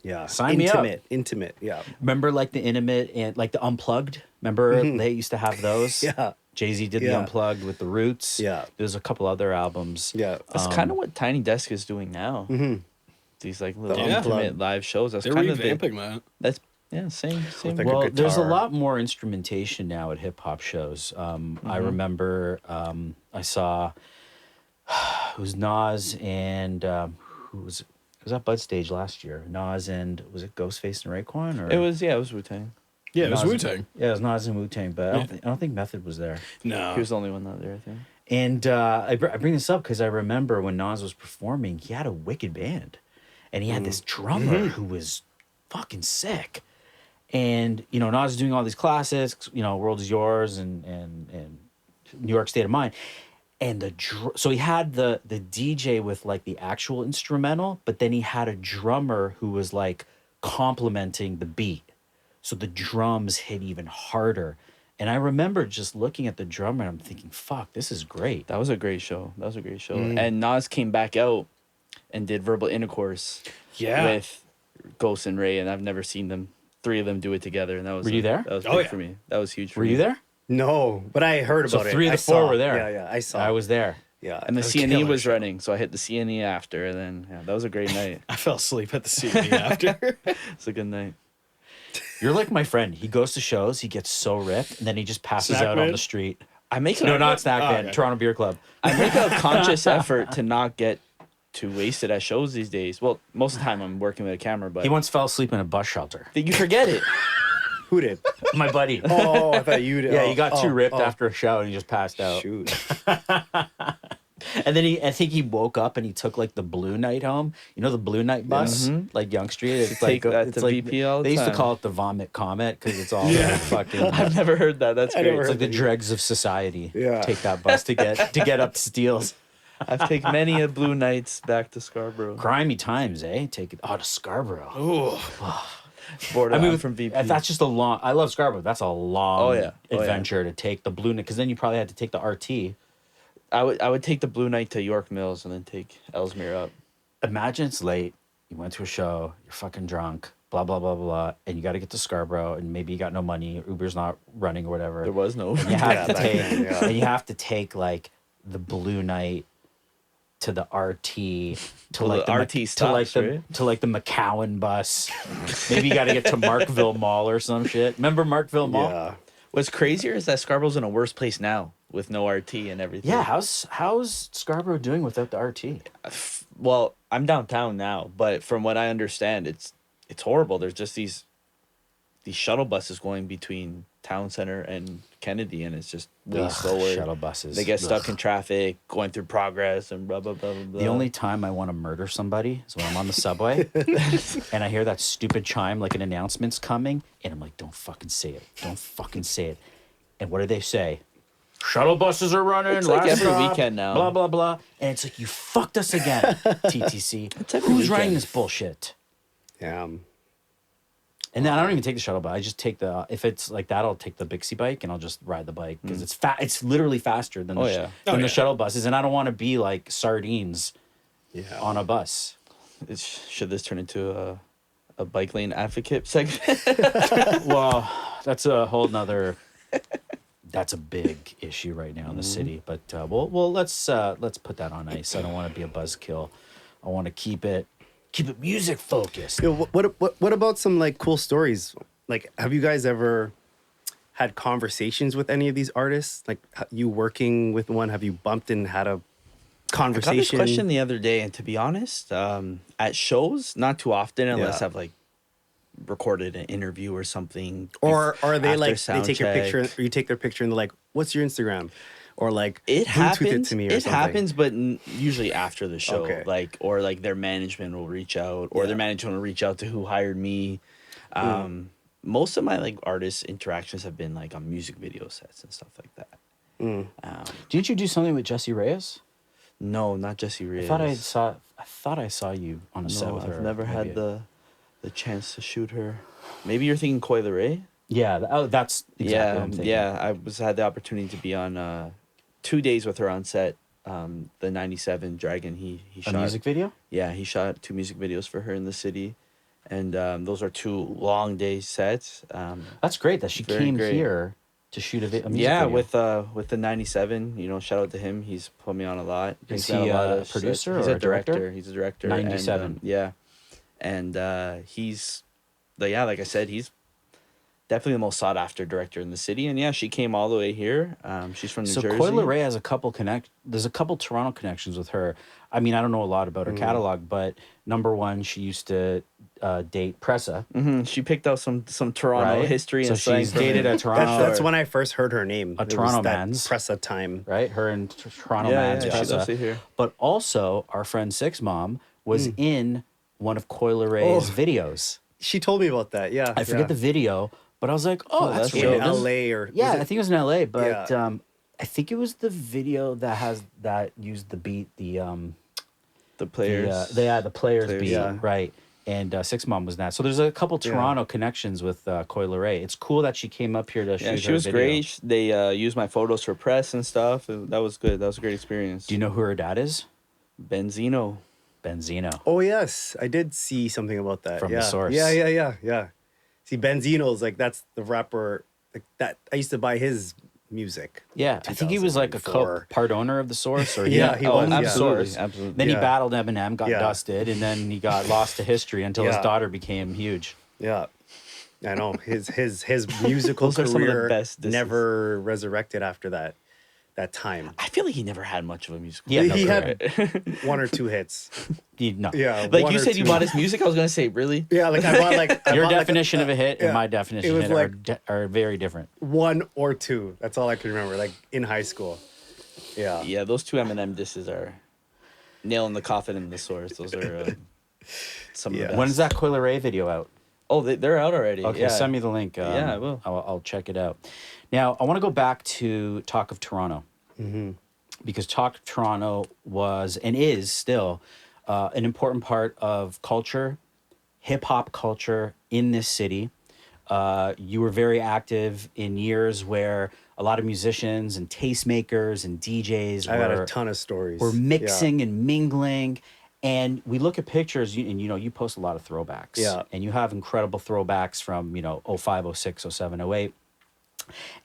Yeah, Sign me up. Intimate. Yeah, Remember like the intimate and like the unplugged? Remember they used to have those? yeah, Jay-Z did the Yeah. unplugged with the Roots. Yeah. There's a couple other albums. yeah. That's kind of what Tiny Desk is doing now. These like little The intimate unplugged. live shows. That's They're kind of revamping that. that's same. like a Well, there's a guitar. lot more instrumentation now at hip hop shows. I remember I saw it was Nas and who was it was at Bud Stage last year. Nas and was it Ghostface and Raekwon or It was Wu Tang. Yeah, it was Nas- Wu Tang. Yeah, it was Nas and Wu Tang, but Yeah. I don't think Method was there. No. He was the only one out there, I think. And I bring this up because I remember when Nas was performing, he had a wicked band, and he had this drummer who was fucking sick. And Nas is doing all these classics, "World Is Yours" and "New York State of Mind," and so he had the DJ with like the actual instrumental, but then he had a drummer who was like complementing the beat, so the drums hit even harder. And I remember just looking at the drummer and I'm thinking, fuck, this is great. That was a great show. And Nas came back out and did Verbal Intercourse Yeah. with Ghost and Ray, and I've never seen three of them do it together. And that was Were you there? That was Oh, big yeah. for me. That was huge for Were me. you there? No, but I heard So about it. 3 of I the 4 saw. were there. Yeah, I saw. I was there. Yeah, And the was CNE killer was show. running, so I hit the CNE after, and then that was a great night. I fell asleep at the CD after. It's a good night. You're like my friend. He goes to shows, he gets so ripped, and then he just passes Snack out on Man? the street. I make No, a, not Snack Oh, Man, okay. Toronto Beer Club. I make a conscious effort to not get too wasted at shows these days. Well, most of the time I'm working with a camera, but He once fell asleep in a bus shelter. you forget it. Who did? My buddy. Oh, I thought you did. Yeah, Oh, he got too oh, ripped oh, after a show and he just passed out. Shoot. And then I think he woke up and he took like the Blue Night home. You know the Blue Night bus, like Young Street. It's take that it's to like VP all the they used to time. call it the Vomit Comet because it's all like fucking. I've never heard that. That's I great. never It's heard like the dregs of society. Yeah. Take that bus to get up to Steele's. I've taken many a blue nights back to Scarborough. Grimy times, eh? Take it to Scarborough. Ooh. Bored I mean, from VP. that's just a long. I love Scarborough. That's a long Oh, yeah. adventure to take the Blue Night because then you probably had to take the RT. I would take the blue night to York Mills and then take Ellesmere up. Imagine it's late. You went to a show. You're fucking drunk. Blah blah blah blah blah. And you got to get to Scarborough, and maybe you got no money. Uber's not running or whatever. There was no. You have to back take. then, yeah. And you have to take like the Blue Night to the RT to Well, like the the RT to stops, like the right? to like the McCowan bus. Maybe you got to get to Markville Mall or some shit. Remember Markville Mall? Yeah. What's crazier is that Scarborough's in a worse place now with no RT and everything. Yeah. How's Scarborough doing without the RT? Well, I'm downtown now, but from what I understand, it's horrible. There's just these shuttle buses going between town center and Kennedy, and it's just way Ugh, slower. shuttle buses. They get stuck Ugh. in traffic, going through Progress and blah blah blah blah blah. The only time I want to murder somebody is when I'm on the subway and I hear that stupid chime like an announcement's coming, and I'm like, don't fucking say it. Don't fucking say it. And what do they say? Shuttle buses are running. It's like last every stop, weekend now. Blah, blah, blah. And it's like, you fucked us again, TTC. It's every Who's running weekend. this bullshit? Yeah. And then I don't even take the shuttle bus. I just take if it's like that, I'll take the Bixie bike and I'll just ride the bike because it's literally faster than Oh, the, yeah. than Oh, the yeah. shuttle buses. And I don't want to be like sardines Yeah. on a bus. Should this turn into a bike lane advocate segment? Well, that's a whole nother. That's a big issue right now in the city. But let's put that on ice. I don't want to be a buzzkill. I want to keep it keep it music focused. Yo, what about some like cool stories? Like, have you guys ever had conversations with any of these artists? Like, you working with one, have you bumped and had a I conversation? got this question the other day, and to be honest, at shows, not too often, unless Yeah. I've like recorded an interview or something. Or are they after like, they sound take your picture, check. or you take their picture and they're like, what's your Instagram? Or like, It Bluetooth happens. it to me or It something. happens, but usually after the show, Okay. like, or like their management will reach out, or Yeah. their management will reach out to who hired me. Most of my like artist interactions have been like on music video sets and stuff like that. Didn't you do something with Jessie Reyes? No, not Jessie Reyes. I thought I saw you on a set No, with her. I've never maybe. had the chance to shoot her. Maybe you're thinking Coi Leray? Yeah. That's exactly what I'm thinking. I had the opportunity to be on 2 days with her on set. The '97 Dragon. He A shot music video. Yeah, he shot 2 music videos for her in the city, and those are 2 long day sets. That's great that she Very came great. here to shoot a music Yeah, video. with the '97, you know, shout out to him. He's put me on a lot. Is Brings me on he a lot a of producer sets. He's or a a director? director. He's a director. 97. And, yeah, and he's, like I said, he's definitely the most sought after director in the city. And yeah, she came all the way here. She's from New So Jersey. Coi Leray has there's a couple Toronto connections with her. I mean, I don't know a lot about her catalog, but number one, she used to date Pressa. She picked out some Toronto Right. history So and slang she's for me. dated a Toronto. That's when I first heard her name. A It was Toronto that man's. Pressa time. Right, her and Toronto Yeah, man's yeah, she Pressa. loves it here. But also, our friend Six Mom was in one of Coi Leray's videos. She told me about that. Yeah. I forget the video, but I was like, oh, that's that's really in dope. LA or Yeah, was I it- think it was in LA, but Yeah. I think it was the video that used the beat, The players. the players beat, yeah. right? And Six Mom was in that. So there's a couple Toronto connections with Coi Leray. It's cool that she came up here to shoot Yeah, her she was video. great. They used my photos for press and stuff. That was good. That was a great experience. Do you know who her dad is? Benzino. Benzino. Oh yes, I did see something about that. From the yeah. source. Yeah. See, Benzino's like that's the rapper like that. I used to buy his music. Yeah, I think he was like a 2004. part owner of the source, or Yeah, he was, yeah. Absolutely, absolutely. Then he Yeah. battled Eminem, got Yeah. dusted, and then he got lost to history until his Yeah. daughter became huge. Yeah, I know his musical Those are some of the career best disses. never resurrected after that time. I feel like he never had much of a musical. Yeah, he no, had 1 or 2 hits. No. Yeah, Like one you or said, you 2. bought his music. I was gonna say, really? Yeah, like I bought like I Your bought, like, definition of a hit yeah. and my It definition of was a hit like- are very different. 1 or 2. That's all I can remember. Like in high school. Yeah. Yeah, those 2 Eminem disses are nail in the coffin in the source. Those are some of Yeah. the best. When's that Coi Leray video out? Oh, they're out already. Okay, yeah. send me the link. Yeah, I will. I'll check it out. Now, I want to go back to Talk of Toronto. Because Talk of Toronto was and is still an important part of culture, hip hop culture in this city. You were very active in years where a lot of musicians and tastemakers and DJs I got were a ton of stories. we're Yeah. mixing and mingling. And we look at pictures, and you post a lot of throwbacks. Yeah. And you have incredible throwbacks from, 05, 06, 07, 08.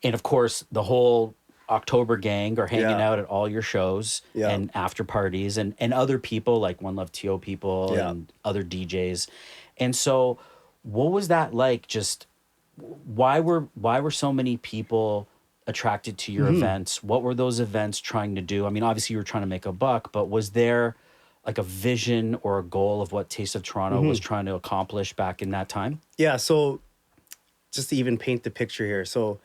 And of course, the whole October gang are hanging Yeah. out at all your shows Yeah. and after parties and other people like One Love TO people Yeah. and other DJs. And so what was that like? Just why were so many people attracted to your events? What were those events trying to do? I mean, obviously you were trying to make a buck, but was there like a vision or a goal of what Taste of Toronto was trying to accomplish back in that time? Yeah, so just to even paint the picture here. So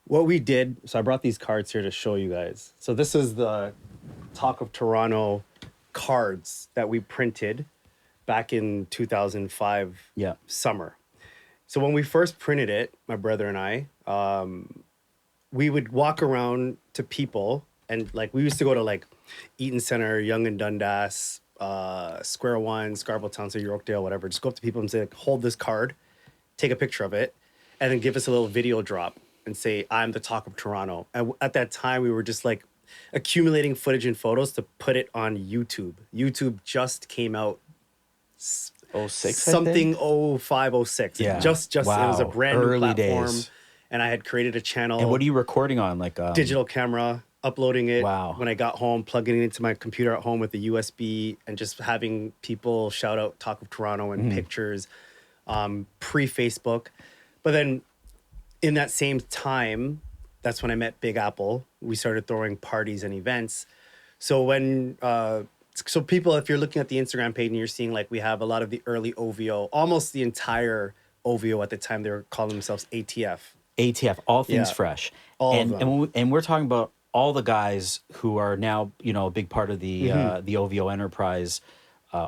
what we did, so I brought these cards here to show you guys. So this is the Talk of Toronto cards that we printed back in 2005 Yeah. summer. So when we first printed it, my brother and I, we would walk around to people and like we used to go to like Eaton Center, Yonge and Dundas, Square One, Scarborough Town, so Yorkdale, whatever. Just go up to people and say, like, hold this card, take a picture of it, and then give us a little video drop and say, I'm the Talk of Toronto. And at that time, we were just like accumulating footage and photos to put it on YouTube. YouTube just came out 06, something 05, 06. Yeah. Just it was a Wow. brand new Early platform. days. And I had created a channel. And what are you recording on? Like digital camera. uploading it Wow. when I got home, plugging it into my computer at home with the USB, and just having people shout out Talk of Toronto and pictures pre-Facebook. But then in that same time, that's when I met Big Apple. We started throwing parties and events. So when so people, if you're looking at the Instagram page and you're seeing like we have a lot of the early OVO, almost the entire OVO at the time, they were calling themselves ATF. ATF, all things Yeah. fresh. All of and them. and we're talking about all the guys who are now, you know, a big part of the OVO enterprise.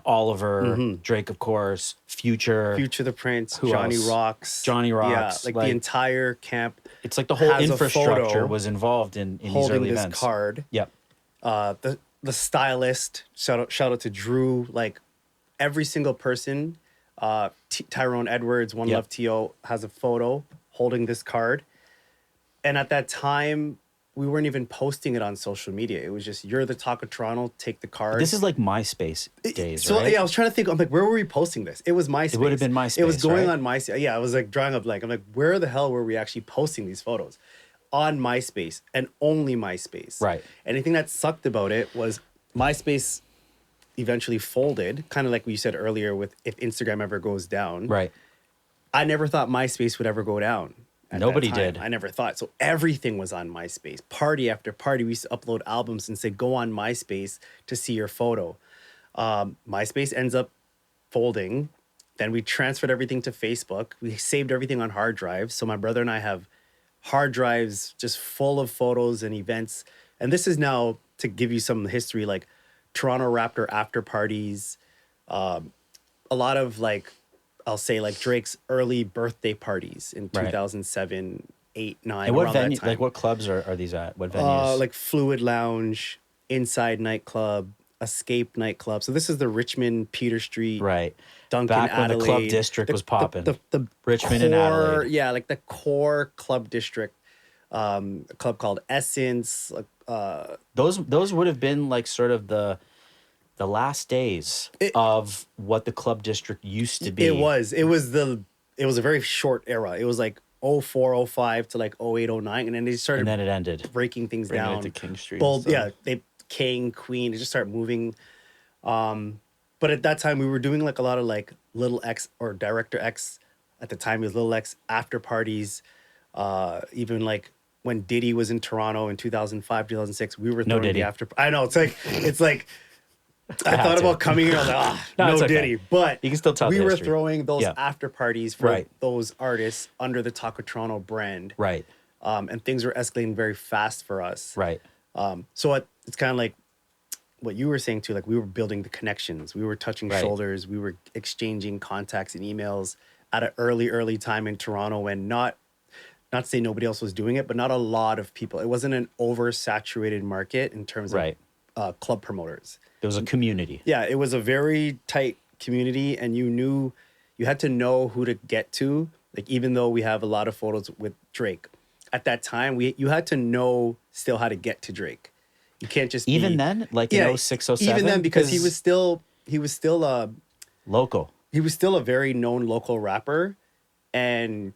Oliver, Drake, of course, Future. Future the Prince, Who Johnny else? Rocks. Johnny Rocks, Yeah, like like- the entire camp It's like the whole has a infrastructure photo was involved in these holding early this events. card. Yep. The stylist, shout out to Drew, like every single person, Tyrone Edwards, One Yep. Love T.O. has a photo holding this card. And at that time, we weren't even posting it on social media. It was just, you're the Talk of Toronto, take the card. This is like MySpace days, So right? yeah, I was trying to think, I'm like, where were we posting this? It was MySpace. It would have been MySpace, It was going right? on MySpace. Yeah, I was like drawing up blank. I'm like, where the hell were we actually posting these photos? On MySpace and only MySpace. Right. Anything that sucked about it was MySpace eventually folded, kind of like we said earlier with if Instagram ever goes down. Right. I never thought MySpace would ever go down. at that Nobody time. did. I never thought. So everything was on MySpace. Party after party, we used to upload albums and say, go on MySpace to see your photo. MySpace ends up folding. Then we transferred everything to Facebook. We saved everything on hard drives. So my brother and I have hard drives just full of photos and events. And this is now to give you some history, like Toronto Raptor after parties, a lot of like, I'll say like Drake's early birthday parties in Right. 2007, 8, 9. And what around that venue? time. Like what clubs are these at? What venues? Like Fluid Lounge, Inside Nightclub, Escape Nightclub. So this is the Richmond, Peter Street, right. Duncan, Back when the club Adelaide. district was popping. The Richmond and core- Adelaide. Yeah, like the core club district. A club called Essence. Those would have been like sort of the last days of what the club district used to be. It was a very short era. It was like 04, 05 to like 08, 09. And then they started And then it ended. breaking things Bringing it down. to King Street Well, and stuff. yeah, they King, Queen, they just started moving. But at that time we were doing like a lot of like Little X or Director X. At the time it was Little X after parties. Even like when Diddy was in Toronto in 2005, 2006, we were throwing Diddy. the after. I know it's like I had thought to. about coming here. I was like, No, no it's okay. Diddy, but You can still tell we the were history. throwing those Yeah. after parties for Right. those artists under the Talk of Toronto brand, Right. and things were escalating very fast for us. Right. So it's kind of like what you were saying too. Like we were building the connections, we were touching Right. shoulders, we were exchanging contacts and emails at an early time in Toronto when not to say nobody else was doing it, but not a lot of people. It wasn't an oversaturated market in terms Right. of club promoters. There was a community. Yeah, it was a very tight community, and you had to know who to get to. Like even though we have a lot of photos with Drake, at that time you had to know still how to get to Drake. You can't just Even be, then, like in 06, 07? Even then, because he was still local. a very known local rapper, and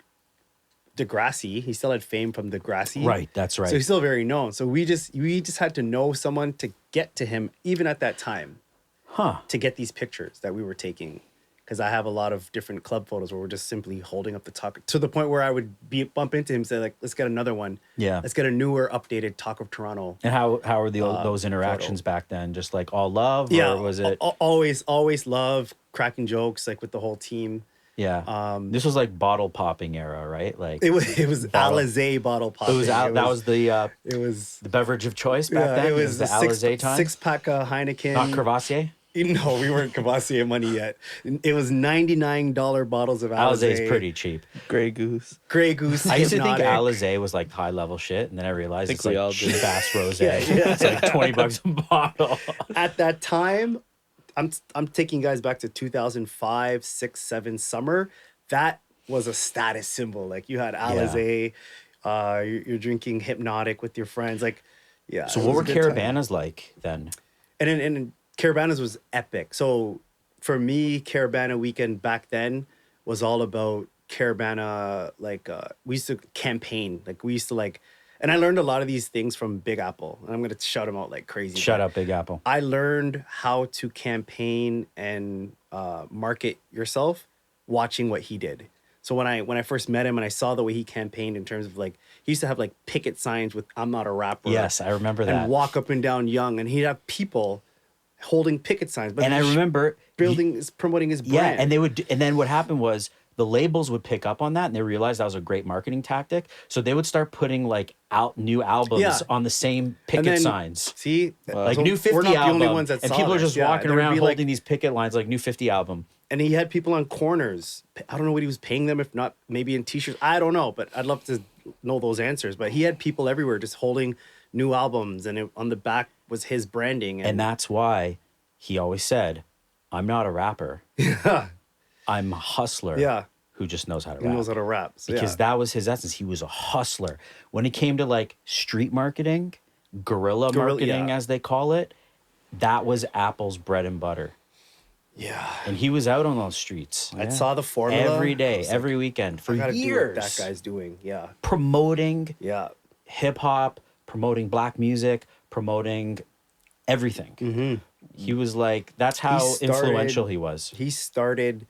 Degrassi, he still had fame from Degrassi. Right, that's right. So he's still very known. So we just had to know someone to get to him, even at that time, Huh. to get these pictures that we were taking. Because I have a lot of different club photos where we're just simply holding up the talk to the point where I would bump into him and say, like, let's get another one. Yeah. Let's get a newer, updated Talk of Toronto. And how were those interactions back then? Just like all love, Yeah. or was it? Always love cracking jokes, like with the whole team. Yeah. This was like bottle popping era, right? Like It was Alizé bottle popping. it was out. That was the beverage of choice back then. It was the Alizé time. 6-pack Heineken. Not Crevassier. No, we weren't Cavassier money yet. It was $99 bottles of Alizé. Alizé is pretty cheap. Grey Goose. Grey Goose. I used to think Hypnotic. Alizé was like high level shit, and then I realized Think it's we like all did. cheap ass rosé. It's like $20 a bottle. At that time, I'm taking you guys back to 2005, 6, 7 summer. That was a status symbol. Like you had Alizé, you're drinking Hypnotic with your friends. Like, yeah. So it what was were a good time. Caravanas like then? And Caravanas was epic. So for me, Caravana weekend back then was all about Caravana. Like we used to campaign. Like we used to like And I learned a lot of these things from Big Apple. And I'm going to shout him out like crazy. Shut up, Big Apple. I learned how to campaign and market yourself watching what he did. So when I first met him and I saw the way he campaigned in terms of like, he used to have like picket signs with "I'm not a rapper." Yes, I remember that. And walk up and down Yonge, and he'd have people holding picket signs. But And I remember promoting his brand. and they would, and then what happened was the labels would pick up on that, and they realized that was a great marketing tactic. So they would start putting like out new albums on the same picket signs. See, Like so New 50 we're not album, the only ones that and saw people are this. just walking there'd around be, holding these picket lines like New 50 album. And he had people on corners. I don't know what he was paying them, if not maybe in t-shirts. I don't know, but I'd love to know those answers. But he had people everywhere just holding new albums, and on the back was his branding. And that's why he always said, I'm not a rapper. I'm a hustler who just knows how to he rap. knows how to rap. So, Because that was his essence. He was a hustler. When it came to like street marketing, guerrilla marketing, as they call it, that was Apple's bread and butter. Yeah. And he was out on those streets. I saw the formula. Every day, like, every weekend for I gotta years. do what that guy's doing. Yeah. Promoting Yeah. hip hop, promoting black music, promoting everything. Mm-hmm. He was like, that's how influential he was. He started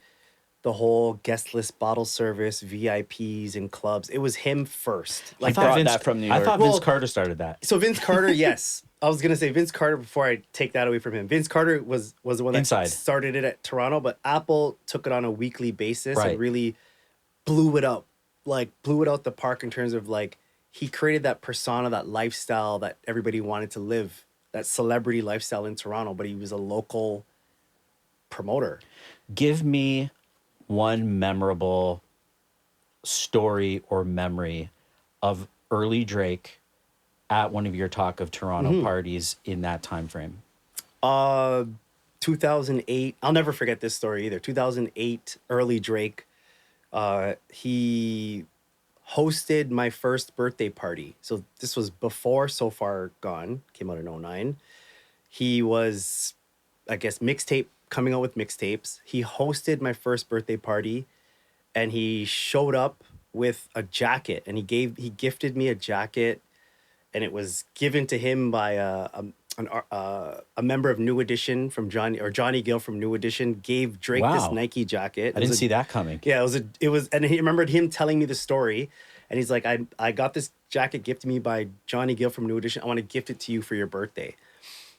the whole guest list bottle service, VIPs and clubs. It was him first. Like that from New York. I thought Vince Carter started that. So Vince Carter, yes. I was gonna say Vince Carter before I take that away from him. Vince Carter was the one that started it at Toronto, but Apple took it on a weekly basis and really blew it up. Like blew it out the park in terms of like he created that persona, that lifestyle that everybody wanted to live, that celebrity lifestyle in Toronto, but he was a local promoter. Give me one memorable story or memory of early Drake at one of your Talk of Toronto parties in that time frame. 2008. I'll never forget this story either. 2008, early Drake. He hosted my first birthday party. So this was before So Far Gone, came out in 2009. He was, I guess, coming out with mixtapes. He hosted my first birthday party, and he showed up with a jacket, and he gifted me a jacket, and it was given to him by a member of New Edition from Johnny Gill from New Edition gave Drake this Nike jacket. I didn't see that coming. Yeah, it was, and he remembered him telling me the story, and he's like, I got this jacket gifted to me by Johnny Gill from New Edition. I want to gift it to you for your birthday.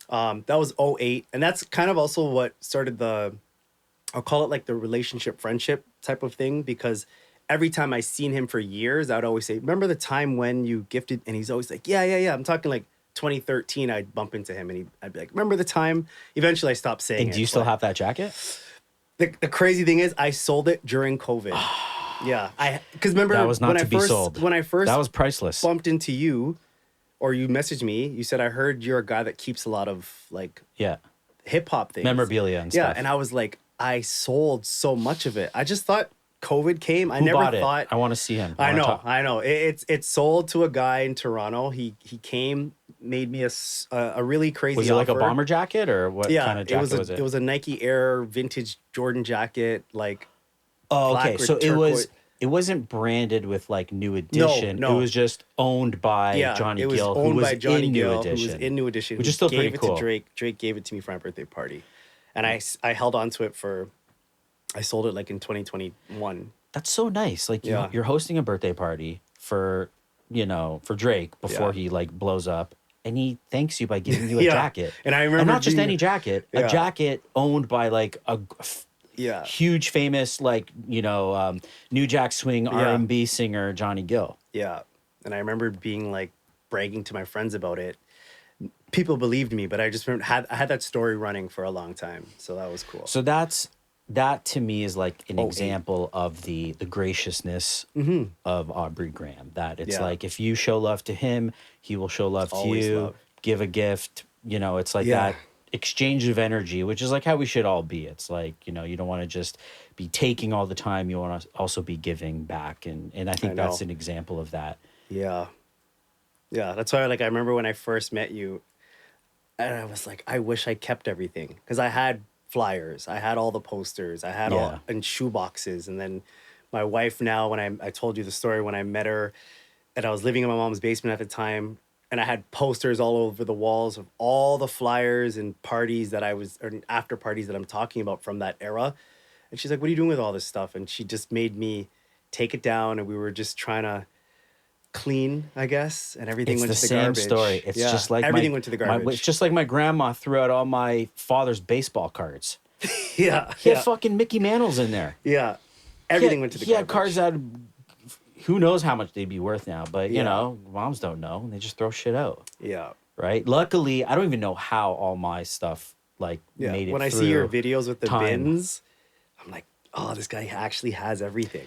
That was 2008, and that's kind of also what started I'll call it like the relationship friendship type of thing, because every time I seen him for years, I would always say, remember the time when you gifted? And he's always like, yeah. I'm talking like 2013, I'd bump into him and I'd be like, remember the time? Eventually I stopped saying it. And do you still have that jacket? The crazy thing is I sold it during COVID. Yeah. Because remember that was not to be sold. When I first that was priceless. Bumped into you, or you messaged me, you said, I heard you're a guy that keeps a lot of like hip hop things. Memorabilia and stuff. Yeah. And I was like, I sold so much of it. I just thought COVID came. Who bought it? I want to see him. I know. It's sold to a guy in Toronto. He came, made me a really crazy Was it offer. like a bomber jacket or what kind of jacket was it? It was a Nike Air vintage Jordan jacket, like. Oh, okay. So it wasn't branded with like New Edition. No. It was just owned by Johnny Gill, who was in New Edition, which is still pretty cool. Gave it to Drake. Drake gave it to me for my birthday party, and I held on to it I sold it like in 2021. That's so nice. Like you're hosting a birthday party for Drake before he like blows up, and he thanks you by giving you a jacket. And I remember, and not just any jacket, a jacket owned by like a huge famous like New Jack Swing R&B singer Johnny Gill. Yeah, and I remember being like bragging to my friends about it. People believed me, but I just remember I had that story running for a long time, so that was cool. So that to me is like an example of the graciousness of Aubrey Graham. That it's like if you show love to him, he will show love to you. Love. Give a gift. It's like that exchange of energy, which is like how we should all be. It's like, you don't want to just be taking all the time. You want to also be giving back. And I think that's an example of that. Yeah. Yeah. That's why I remember when I first met you and I was like, I wish I kept everything, because I had flyers, I had all the posters, I had all in shoe boxes. And then my wife now, when I told you the story, when I met her and I was living in my mom's basement at the time, and I had posters all over the walls of all the flyers and parties that or after parties that I'm talking about from that era. And she's like, "What are you doing with all this stuff?" And she just made me take it down, and we were just trying to clean, I guess, and everything went to the garbage. It's the same story. It's just like everything went to the garbage. It's just like my grandma threw out all my father's baseball cards. Yeah, He had fucking Mickey Mantles in there. yeah. Everything went to the garbage. He had cards that who knows how much they'd be worth now, but you know, moms don't know, and they just throw shit out. Yeah. Right. Luckily, I don't even know how all my stuff made it. When I see your videos with the bins, I'm like, oh, this guy actually has everything.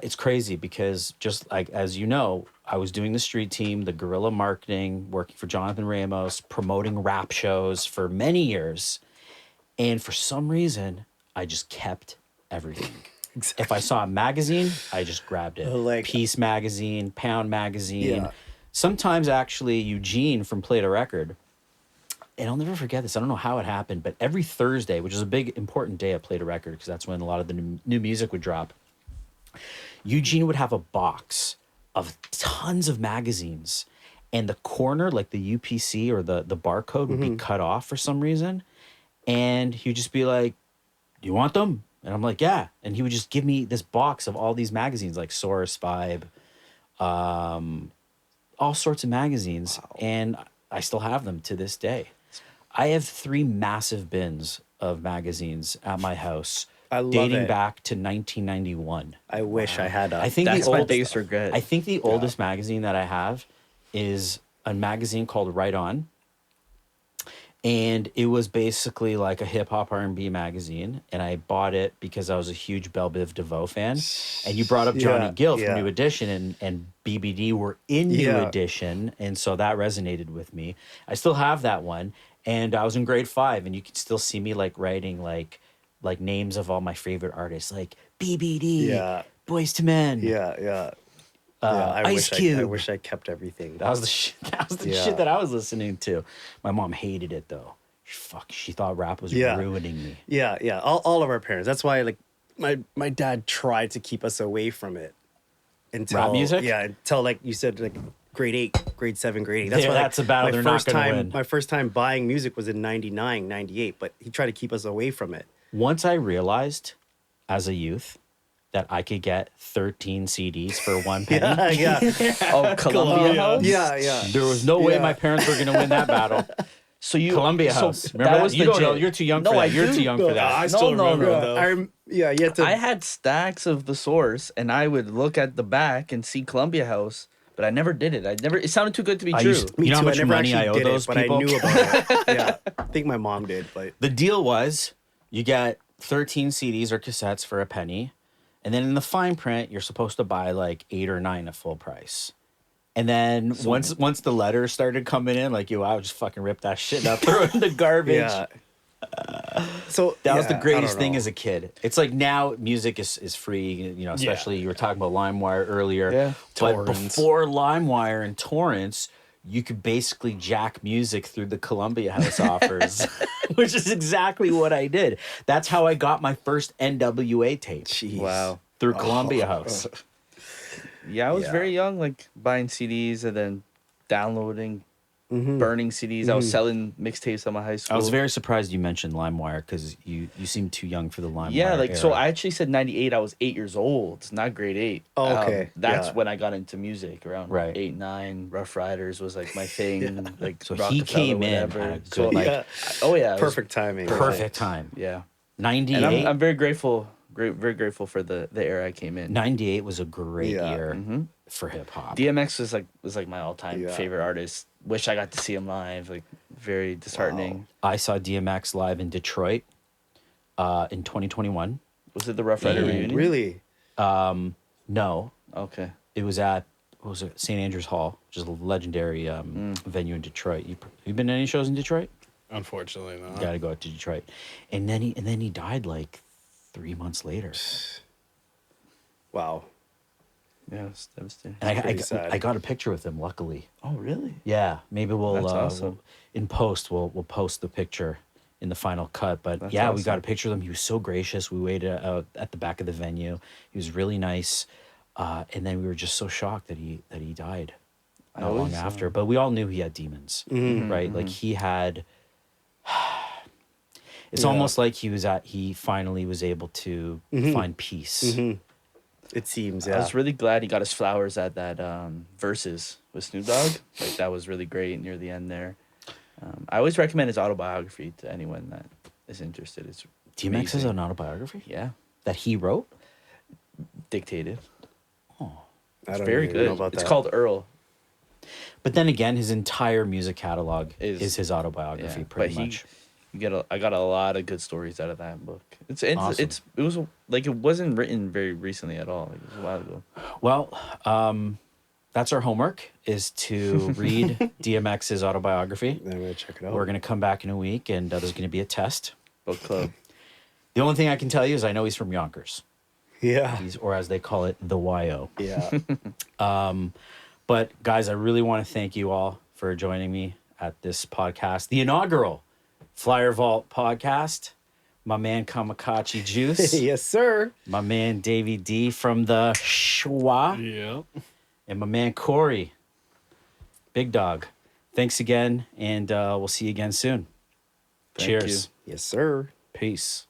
It's crazy because just like, as you know, I was doing the street team, the guerrilla marketing, working for Jonathan Ramos, promoting rap shows for many years. And for some reason, I just kept everything. Exactly. If I saw a magazine, I just grabbed it. Like Peace Magazine, Pound Magazine. Yeah. Sometimes actually Eugene from Play to Record, and I'll never forget this. I don't know how it happened, but every Thursday, which is a big important day at Play to Record because that's when a lot of the new music would drop, Eugene would have a box of tons of magazines, and the corner, like the UPC or the barcode would be cut off for some reason. And he would just be like, "You want them?" And I'm like, "Yeah." And he would just give me this box of all these magazines, like Source, Vibe, all sorts of magazines. Wow. And I still have them to this day. I have 3 massive bins of magazines at my house. Dating back to 1991. I wish I had a... I think that's my biggest regret. I think the oldest magazine that I have is a magazine called Right On. And it was basically like a hip-hop R&B magazine. And I bought it because I was a huge Belle Biv DeVoe fan. And you brought up Johnny Gill from New Edition, and BBD were in New Edition. And so that resonated with me. I still have that one. And I was in grade 5, and you could still see me like writing like names of all my favorite artists, like BBD, Boyz II Men, Ice Cube. I wish I kept everything. That was the shit. That was the shit that I was listening to. My mom hated it though. She thought rap was ruining me. Yeah. All of our parents. That's why like my dad tried to keep us away from it until rap music. Yeah, until like you said, like grade 8, grade 7, grade 8. That's why that's a battle they're not going to win. My first time buying music was in 99, 98, but he tried to keep us away from it. Once I realized as a youth that I could get 13 CDs for 1 penny. Oh, Columbia House? Yeah. There was no way my parents were going to win that battle. So you Columbia House. Remember that? You don't know. You're too young for that. You're too young for that. I still remember though. I had stacks of the Source, and I would look at the back and see Columbia House, but I never did it. It sounded too good to be true. You know how much money I owe those people? But I knew about it. Yeah, I think my mom did. But the deal was you get 13 CDs or cassettes for a penny. And then in the fine print, you're supposed to buy like 8 or 9 at full price. And then once the letters started coming in, like, I would just fucking rip that shit up, throw it in the garbage. Yeah. So that was the greatest thing as a kid. It's like now music is free, especially you were talking about LimeWire earlier. Yeah. But Torrents. before LimeWire and torrents, you could basically jack music through the Columbia House offers, which is exactly what I did. That's how I got my first NWA tape. Jeez. Wow. Through Columbia House. Yeah, I was very young, like buying CDs and then downloading, burning CDs. I was selling mixtapes at my high school. I was very surprised you mentioned LimeWire because you seem too young for the LimeWire. Yeah, like era. so I actually said 98. I was 8 years old, not grade 8. Oh, okay. That's when I got into music around 8, 9. Rough Riders was like my thing. Like so he came in at a good, perfect timing. Perfect time. Yeah. 98. And I'm very grateful. Very grateful for the era I came in. 98 was a great year for hip hop. DMX was like my all-time favorite artist. Wish I got to see him live. Like very disheartening. Wow. I saw DMX live in Detroit in 2021. Was it the Rough Rider reunion? Really? No. Okay. It was at St. Andrews Hall, which is a legendary venue in Detroit. You been to any shows in Detroit? Unfortunately, not. You gotta go out to Detroit. And then he died like 3 months later. Wow. Yeah, it's devastating. And I got a picture with him, luckily. Oh, really? Yeah, maybe That's awesome. In post we'll post the picture in the final cut. But That's we awesome. got a picture of him. He was so gracious. We waited out at the back of the venue. He was really nice. And then we were just so shocked that he died I not long always, after. But we all knew he had demons, right? Like he had. It's almost like he finally was able to find peace. It seems, I was really glad he got his flowers at that Versus with Snoop Dogg. Like that was really great near the end there. I always recommend his autobiography to anyone that is interested. It's DMX is amazing. an autobiography Yeah, that he wrote. dictated. I It's don't very even good. know about It's that. called Earl. But then again, his entire music catalog Is- is his autobiography, Yeah, pretty but he- much. I got a lot of good stories out of that book. Awesome. It was like it wasn't written very recently at all. Like, it was a while ago. Well, that's our homework, is to read DMX's autobiography. I'm gonna check it out. We're going to come back in a week, and there's going to be a test. Book club. The only thing I can tell you is I know he's from Yonkers, Yeah. or as they call it, the YO. Yeah. But guys, I really want to thank you all for joining me at this podcast, the inaugural Flyer Vault podcast. My man Kamakacci Juice, Yes, sir. my man Davyd D from the Schwa, Yeah. and my man Corey, Big Dog. Thanks again, and we'll see you again soon. Thank Cheers. you. Yes, sir. Peace.